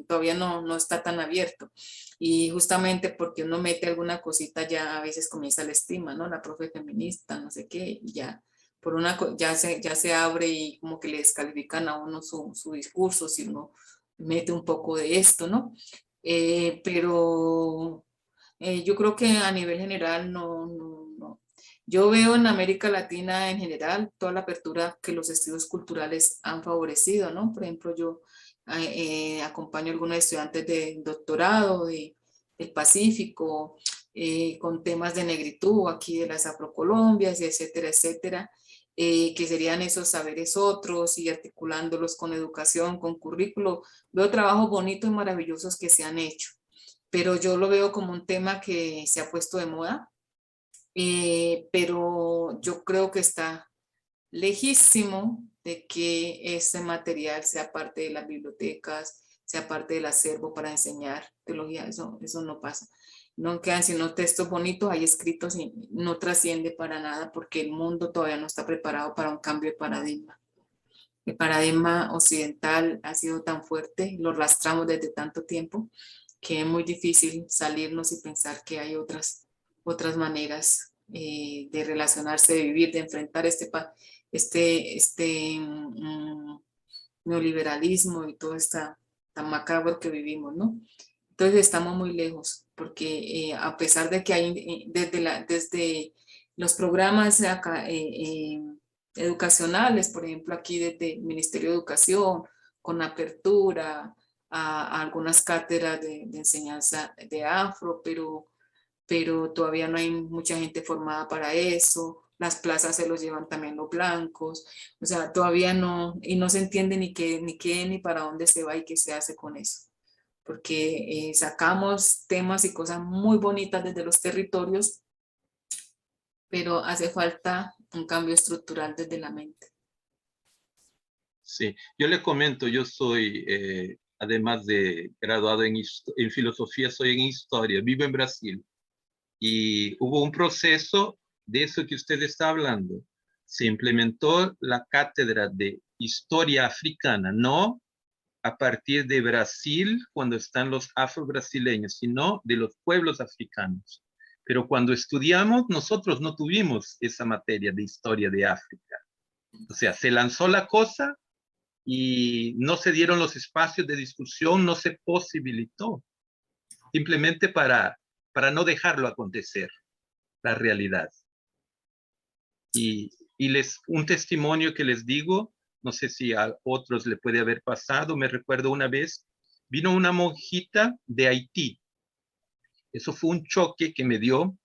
[SPEAKER 2] todavía no está tan abierto. Y justamente porque uno mete alguna cosita ya a veces comienza la estima, ¿no? La profe feminista, no sé qué, y ya ya se abre y como que le descalifican a uno su discurso si uno mete un poco de esto, ¿no? Pero yo creo que a nivel general no. Yo veo en América Latina en general toda la apertura que los estudios culturales han favorecido, ¿no? Por ejemplo, yo acompaño a algunos estudiantes de doctorado del Pacífico, con temas de negritud aquí de las afrocolombias, etcétera, etcétera, que serían esos saberes otros y articulándolos con educación, con currículo. Veo trabajos bonitos y maravillosos que se han hecho, pero yo lo veo como un tema que se ha puesto de moda, pero yo creo que está lejísimo de que ese material sea parte de las bibliotecas, sea parte del acervo para enseñar teología. Eso no pasa. No quedan sino textos bonitos ahí escritos y no trasciende para nada porque el mundo todavía no está preparado para un cambio de paradigma. El paradigma occidental ha sido tan fuerte, lo arrastramos desde tanto tiempo, que es muy difícil salirnos y pensar que hay otras maneras de relacionarse, de vivir, de enfrentar este neoliberalismo y todo está tan macabro que vivimos, ¿no? Entonces estamos muy lejos, porque a pesar de que hay desde los programas educacionales, por ejemplo, aquí desde el Ministerio de Educación, con apertura a algunas cátedras de enseñanza de afro, pero todavía no hay mucha gente formada para eso. Las plazas se los llevan también los blancos, o sea, todavía no, y no se entiende ni qué, ni para dónde se va y qué se hace con eso, porque sacamos temas y cosas muy bonitas desde los territorios, pero hace falta un cambio estructural desde la mente.
[SPEAKER 9] Sí, yo le comento, yo soy, además de graduado en filosofía, soy en historia, vivo en Brasil. Y hubo un proceso de eso que usted está hablando. Se implementó la cátedra de historia africana, no a partir de Brasil, cuando están los afro-brasileños, sino de los pueblos africanos. Pero cuando estudiamos, nosotros no tuvimos esa materia de historia de África. O sea, se lanzó la cosa y no se dieron los espacios de discusión, no se posibilitó, simplemente para no dejarlo acontecer, la realidad. Y un testimonio que les digo, no sé si a otros le puede haber pasado, me recuerdo una vez, vino una monjita de Haití. Eso fue un choque que me dio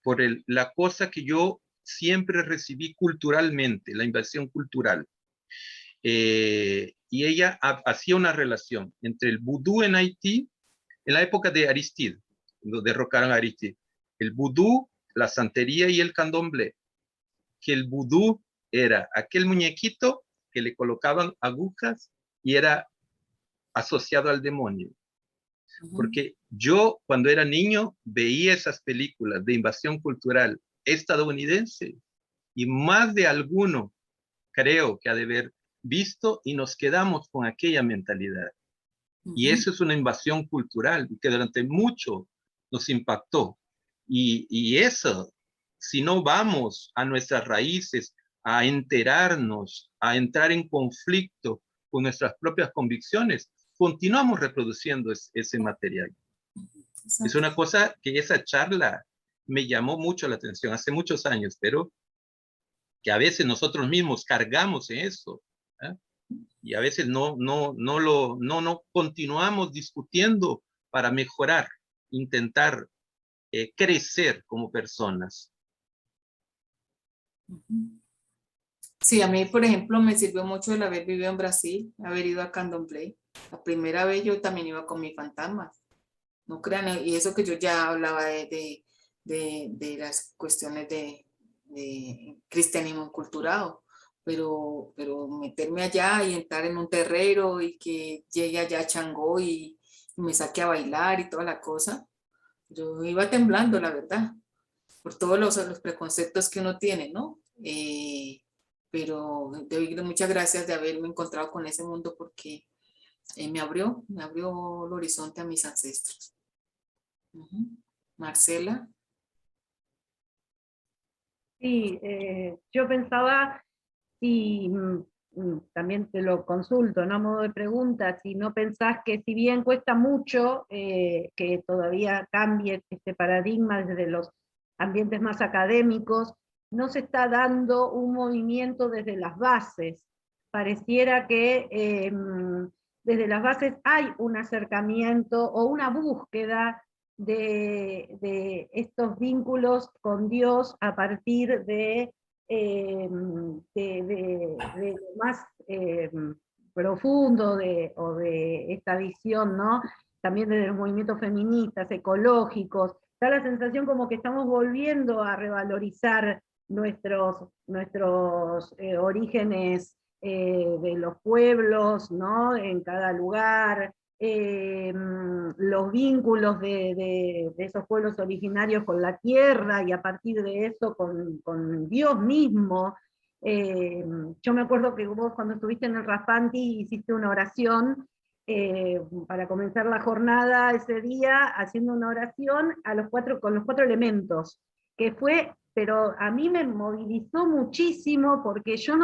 [SPEAKER 9] por la cosa que yo siempre recibí culturalmente, la invasión cultural. Y ella hacía una relación entre el vudú en Haití, en la época de Aristide, cuando derrocaron a Aristide, el vudú, la santería y el candomblé, que el vudú era aquel muñequito que le colocaban agujas y era asociado al demonio. Porque yo, cuando era niño, veía esas películas de invasión cultural estadounidense y más de alguno creo que ha de haber visto y nos quedamos con aquella mentalidad. Y eso es una invasión cultural que durante mucho nos impactó. Y eso, si no vamos a nuestras raíces, a enterarnos, a entrar en conflicto con nuestras propias convicciones, continuamos reproduciendo ese material.
[SPEAKER 2] Exacto.
[SPEAKER 9] Es una cosa que esa charla me llamó mucho la atención hace muchos años, pero que a veces nosotros mismos cargamos en eso, ¿eh? Y a veces no continuamos discutiendo para mejorar, intentar crecer como personas.
[SPEAKER 2] Sí, a mí, por ejemplo, me sirvió mucho el haber vivido en Brasil, haber ido a Candomblé. La primera vez yo también iba con mis fantasmas. No crean, y eso que yo ya hablaba de las cuestiones de cristianismo enculturado, pero meterme allá y entrar en un terrero y que llegue allá Changó y me saque a bailar y toda la cosa, yo iba temblando, la verdad, por todos los preconceptos que uno tiene, ¿no? Pero doy muchas gracias de haberme encontrado con ese mundo porque me abrió el horizonte a mis ancestros. Marcela.
[SPEAKER 7] Sí, yo pensaba, si también te lo consulto, ¿no? A modo de pregunta, si no pensás que si bien cuesta mucho que todavía cambie este paradigma desde los ambientes más académicos, no se está dando un movimiento desde las bases. Pareciera que desde las bases hay un acercamiento o una búsqueda de estos vínculos con Dios a partir de lo más profundo o de esta visión, ¿no? También desde los movimientos feministas, ecológicos. Da la sensación como que estamos volviendo a revalorizar nuestros orígenes de los pueblos, ¿no? En cada lugar, los vínculos de esos pueblos originarios con la tierra y a partir de eso con Dios mismo. Yo me acuerdo que vos cuando estuviste en el Raspanti hiciste una oración para comenzar la jornada ese día, haciendo una oración con los 4 elementos, que fue, pero a mí me movilizó muchísimo porque yo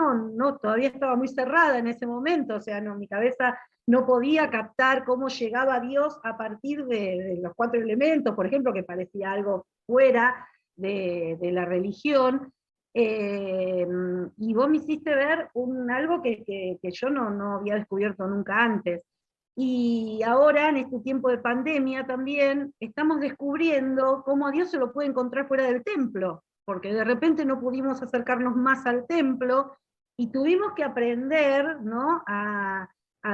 [SPEAKER 7] todavía estaba muy cerrada en ese momento, o sea, mi cabeza no podía captar cómo llegaba Dios a partir de los 4 elementos, por ejemplo, que parecía algo fuera de la religión. Y vos me hiciste ver algo que yo no había descubierto nunca antes. Y ahora, en este tiempo de pandemia también, estamos descubriendo cómo a Dios se lo puede encontrar fuera del templo, porque de repente no pudimos acercarnos más al templo y tuvimos que aprender, ¿no?, a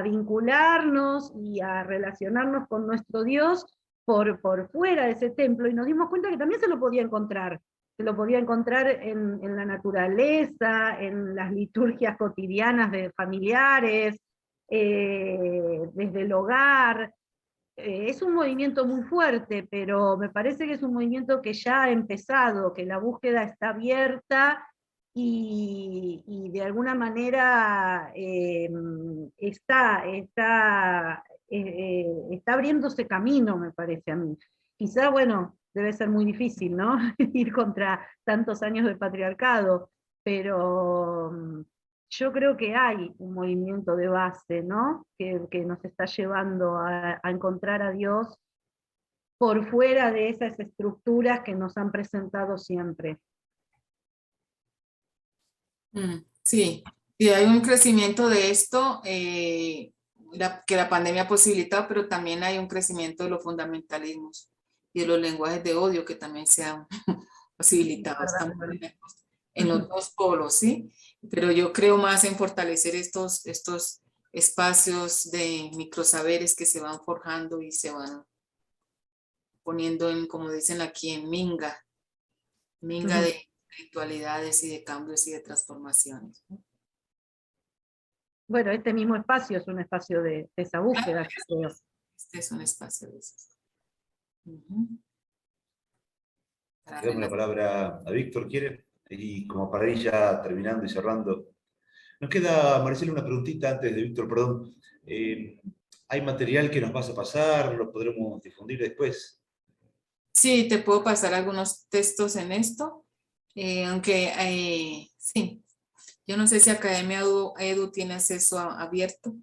[SPEAKER 7] vincularnos y a relacionarnos con nuestro Dios por fuera de ese templo, y nos dimos cuenta que también se lo podía encontrar se lo podía encontrar en la naturaleza, en las liturgias cotidianas de familiares, desde el hogar. Es un movimiento muy fuerte, pero me parece que es un movimiento que ya ha empezado, que la búsqueda está abierta y de alguna manera está abriéndose camino, me parece a mí. Quizá, bueno, debe ser muy difícil, ¿no? Ir contra tantos años de patriarcado, pero yo creo que hay un movimiento de base, ¿no? Que nos está llevando a encontrar a Dios por fuera de esas estructuras que nos han presentado siempre.
[SPEAKER 2] Sí, y hay un crecimiento de esto que la pandemia ha posibilitado, pero también hay un crecimiento de los fundamentalismos y de los lenguajes de odio que también se han posibilitado. Estamos en los dos polos, ¿sí? Pero yo creo más en fortalecer estos espacios de microsaberes que se van forjando y se van poniendo en, como dicen aquí, en minga de ritualidades y de cambios y de transformaciones, ¿no?
[SPEAKER 7] Bueno, este mismo espacio es un espacio de esa búsqueda, creo.
[SPEAKER 2] Este es un espacio de eso.
[SPEAKER 1] Le damos la palabra a Víctor, ¿quiere? Y como para ir ya terminando y cerrando, nos queda, Maricela, una preguntita antes de Víctor, perdón. ¿Hay material que nos vas a pasar? ¿Lo podremos difundir después?
[SPEAKER 2] Sí, te puedo pasar algunos textos en esto, aunque sí, yo no sé si Academia Edu tiene acceso abierto.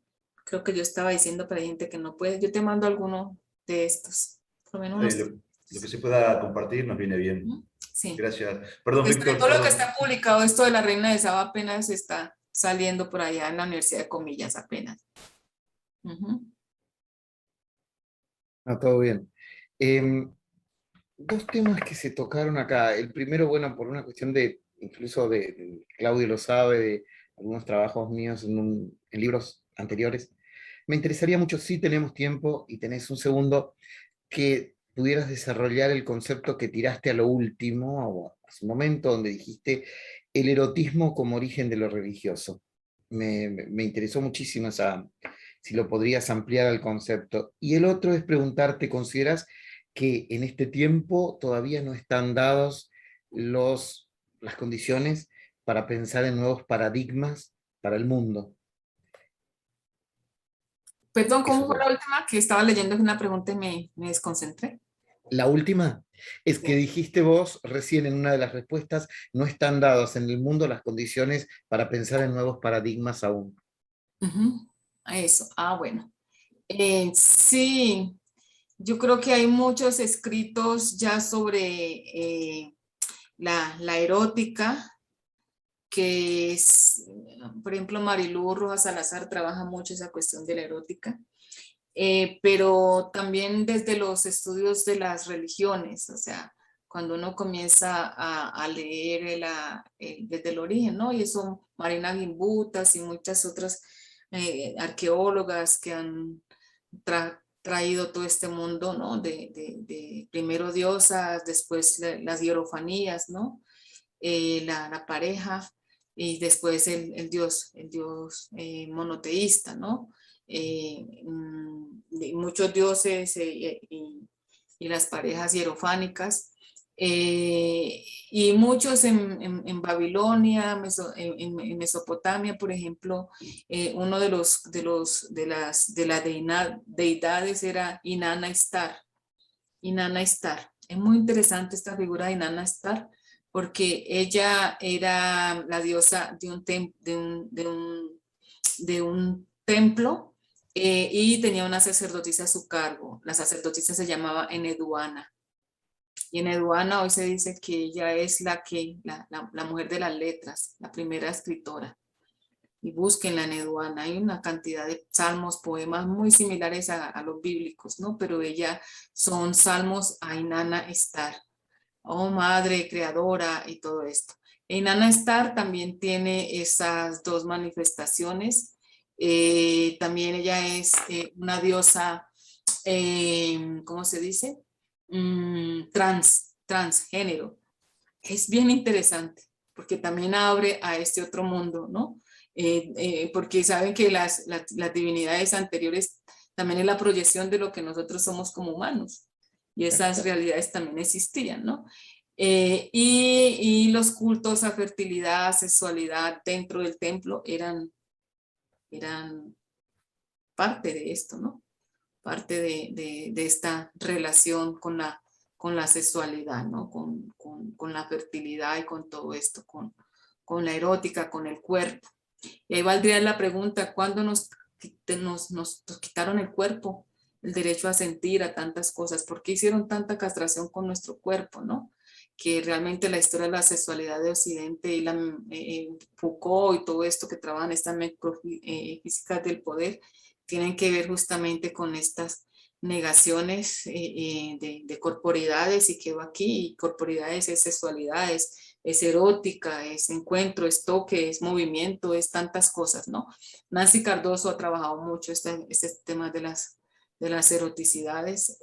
[SPEAKER 2] Creo que yo estaba diciendo, pero hay gente que no puede. Yo te mando alguno de estos, por lo menos
[SPEAKER 1] Lo que se pueda compartir nos viene bien.
[SPEAKER 2] Sí.
[SPEAKER 1] Gracias. Perdón,
[SPEAKER 2] Todo
[SPEAKER 1] Víctor.
[SPEAKER 2] lo que está publicado, esto de la Reina de Saba apenas está saliendo por allá en la Universidad de Comillas, apenas.
[SPEAKER 6] No, todo bien. Dos temas que se tocaron acá. El primero, bueno, por una cuestión de, incluso de Claudio lo sabe, de algunos trabajos míos en libros anteriores. Me interesaría mucho, si tenemos tiempo y tenés un segundo, que pudieras desarrollar el concepto que tiraste a lo último, o hace un momento, donde dijiste el erotismo como origen de lo religioso. Me interesó muchísimo si lo podrías ampliar al concepto. Y el otro es preguntarte, ¿consideras que en este tiempo todavía no están dadas las condiciones para pensar en nuevos paradigmas para el mundo?
[SPEAKER 2] Perdón, ¿cómo fue la última? Que estaba leyendo una pregunta y me desconcentré.
[SPEAKER 6] La última es que dijiste vos recién en una de las respuestas, no están dadas en el mundo las condiciones para pensar en nuevos paradigmas aún.
[SPEAKER 2] Eso, bueno. Sí, yo creo que hay muchos escritos ya sobre la erótica, que es, por ejemplo, Marilú Rojas Salazar trabaja mucho esa cuestión de la erótica, pero también desde los estudios de las religiones, o sea, cuando uno comienza a leer desde el origen, ¿no? Y eso, Marina Gimbutas y muchas otras arqueólogas que han traído todo este mundo, ¿no? De primero diosas, después las hierofanías, ¿no? La pareja y después el dios monoteísta, ¿no? Muchos dioses y las parejas hierofánicas. Y muchos en Babilonia, en Mesopotamia, por ejemplo, uno de las deidades era Inanna Ishtar. Inanna Ishtar. Es muy interesante esta figura de Inanna Ishtar porque ella era la diosa de un templo y tenía una sacerdotisa a su cargo. La sacerdotisa se llamaba Eneduana. Y Eneduana hoy se dice que ella es la mujer de las letras, la primera escritora. Y busquen la Eneduana. Hay una cantidad de salmos, poemas muy similares a los bíblicos, ¿no? Pero ella son salmos a Inanna Ishtar. Oh, madre creadora y todo esto. Inanna Ishtar también tiene esas dos manifestaciones. También ella es una diosa, ¿cómo se dice? Transgénero. es bien interesante, porque también abre a este otro mundo, ¿no? Porque saben que las divinidades anteriores también es la proyección de lo que nosotros somos como humanos, y esas realidades también existían, ¿no? Y los cultos a fertilidad, sexualidad dentro del templo eran parte de esto, ¿no? Parte de esta relación con la sexualidad, ¿no? Con la fertilidad y con todo esto, con la erótica, con el cuerpo. Y ahí valdría la pregunta, ¿cuándo nos quitaron el cuerpo? El derecho a sentir, a tantas cosas. ¿Por qué hicieron tanta castración con nuestro cuerpo, no? Que realmente la historia de la sexualidad de Occidente y Foucault y todo esto que trabajan estas microfísicas del poder tienen que ver justamente con estas negaciones de corporidades, y que va aquí, y corporidades es sexualidades, es erótica, es encuentro, es toque, es movimiento, es tantas cosas, ¿no? Nancy Cardoso ha trabajado mucho este tema de las eroticidades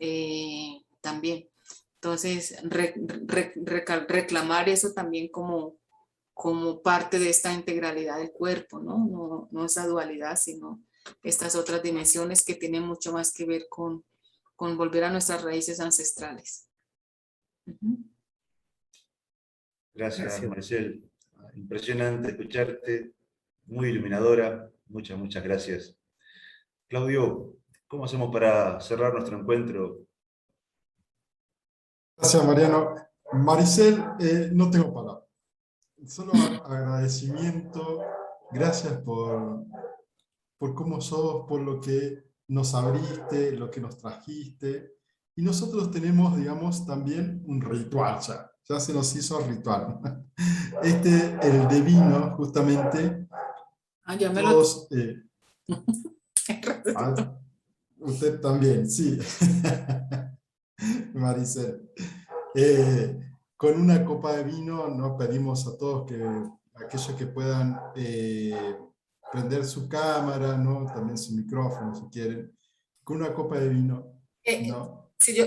[SPEAKER 2] también. Entonces, reclamar eso también como parte de esta integralidad del cuerpo, ¿no? No esa dualidad, sino estas otras dimensiones que tienen mucho más que ver con volver a nuestras raíces ancestrales.
[SPEAKER 1] Gracias, Maricel. Impresionante escucharte, muy iluminadora. Muchas, muchas gracias. Claudio, ¿cómo hacemos para cerrar nuestro encuentro?
[SPEAKER 4] Gracias, Mariano. Maricel, no tengo palabras. Solo agradecimiento. Gracias por cómo sos, por lo que nos abriste, lo que nos trajiste. Y nosotros tenemos, digamos, también un ritual ya. Ya se nos hizo ritual. El de vino, justamente.
[SPEAKER 2] Ya me
[SPEAKER 4] todos, usted también, sí. Maricel. Con una copa de vino nos pedimos a todos aquellos que puedan prender su cámara, ¿no? También su micrófono si quieren, con una copa de vino, ¿no?
[SPEAKER 2] Si yo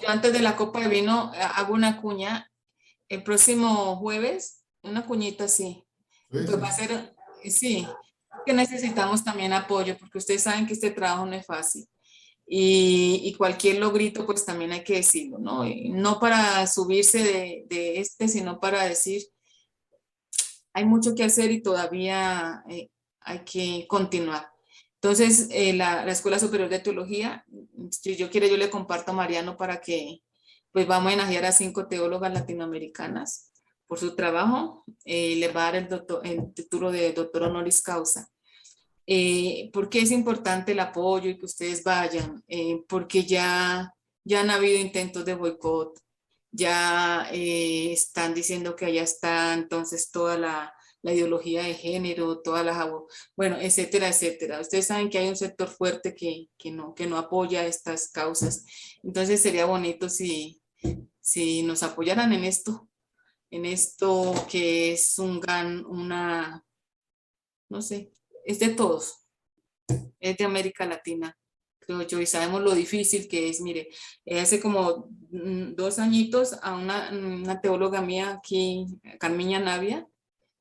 [SPEAKER 2] antes de la copa de vino hago una cuña, el próximo jueves, una cuñita así. Pues va a ser, sí, que necesitamos también apoyo, porque ustedes saben que este trabajo no es fácil. Y cualquier logrito, pues también hay que decirlo, ¿no? Y no para subirse sino para decir, hay mucho que hacer y todavía hay que continuar. Entonces, la Escuela Superior de Teología, si yo quiero, yo le comparto a Mariano para que, pues vamos a homenajear a 5 teólogas latinoamericanas por su trabajo. Le va a dar el título de doctor honoris causa. ¿Por qué es importante el apoyo y que ustedes vayan? Porque ya han habido intentos de boicot, ya están diciendo que allá está entonces toda la ideología de género, bueno, etcétera, etcétera. Ustedes saben que hay un sector fuerte que no apoya estas causas. Entonces sería bonito si nos apoyaran en esto que es no sé, es de todos, es de América Latina, creo yo, y sabemos lo difícil que es. Mire, hace como 2 añitos a una teóloga mía aquí, Carmiña Navia,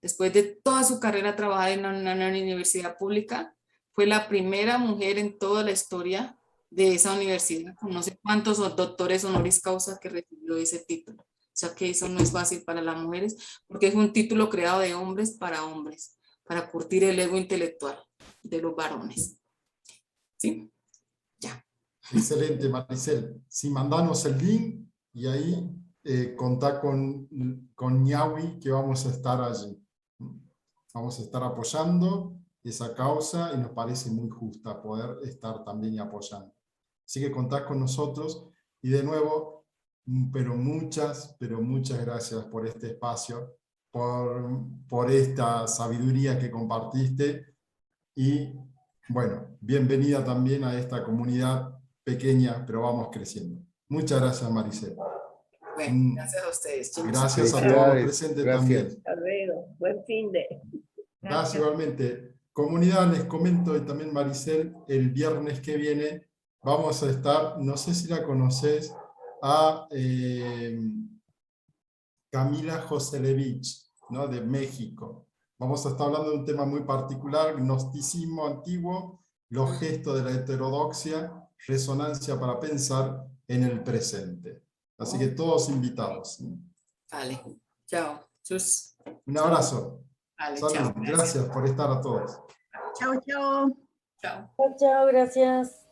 [SPEAKER 2] después de toda su carrera trabajar en una universidad pública, fue la primera mujer en toda la historia de esa universidad, con no sé cuántos doctores honoris causa que recibió ese título. O sea que eso no es fácil para las mujeres, porque es un título creado de hombres, para curtir el ego intelectual de los varones. ¿Sí? Ya.
[SPEAKER 4] Excelente, Maricel. Sí, mandanos el link y ahí contá con Ñawi, que vamos a estar allí. Vamos a estar apoyando esa causa y nos parece muy justa poder estar también apoyando. Así que contá con nosotros y de nuevo, pero muchas gracias por este espacio, por esta sabiduría que compartiste y bueno, bienvenida también a esta comunidad pequeña, pero vamos creciendo. Muchas gracias, Maricel.
[SPEAKER 2] Bueno, gracias a ustedes, chicos.
[SPEAKER 4] Gracias a todos los presentes también.
[SPEAKER 7] Hasta luego. Buen fin de.
[SPEAKER 4] Gracias igualmente. Comunidad, les comento, y también Maricel, el viernes que viene vamos a estar, no sé si la conoces, a Camila Joselevich, ¿no? De México. Vamos a estar hablando de un tema muy particular, gnosticismo antiguo, los gestos de la heterodoxia, resonancia para pensar en el presente. Así que todos invitados.
[SPEAKER 2] Vale, chao. Chus.
[SPEAKER 4] Un abrazo.
[SPEAKER 2] Vale,
[SPEAKER 4] Salud.
[SPEAKER 2] chao.
[SPEAKER 4] Gracias por estar a todos.
[SPEAKER 8] Chao, chao.
[SPEAKER 2] Chao.
[SPEAKER 10] Chao, gracias.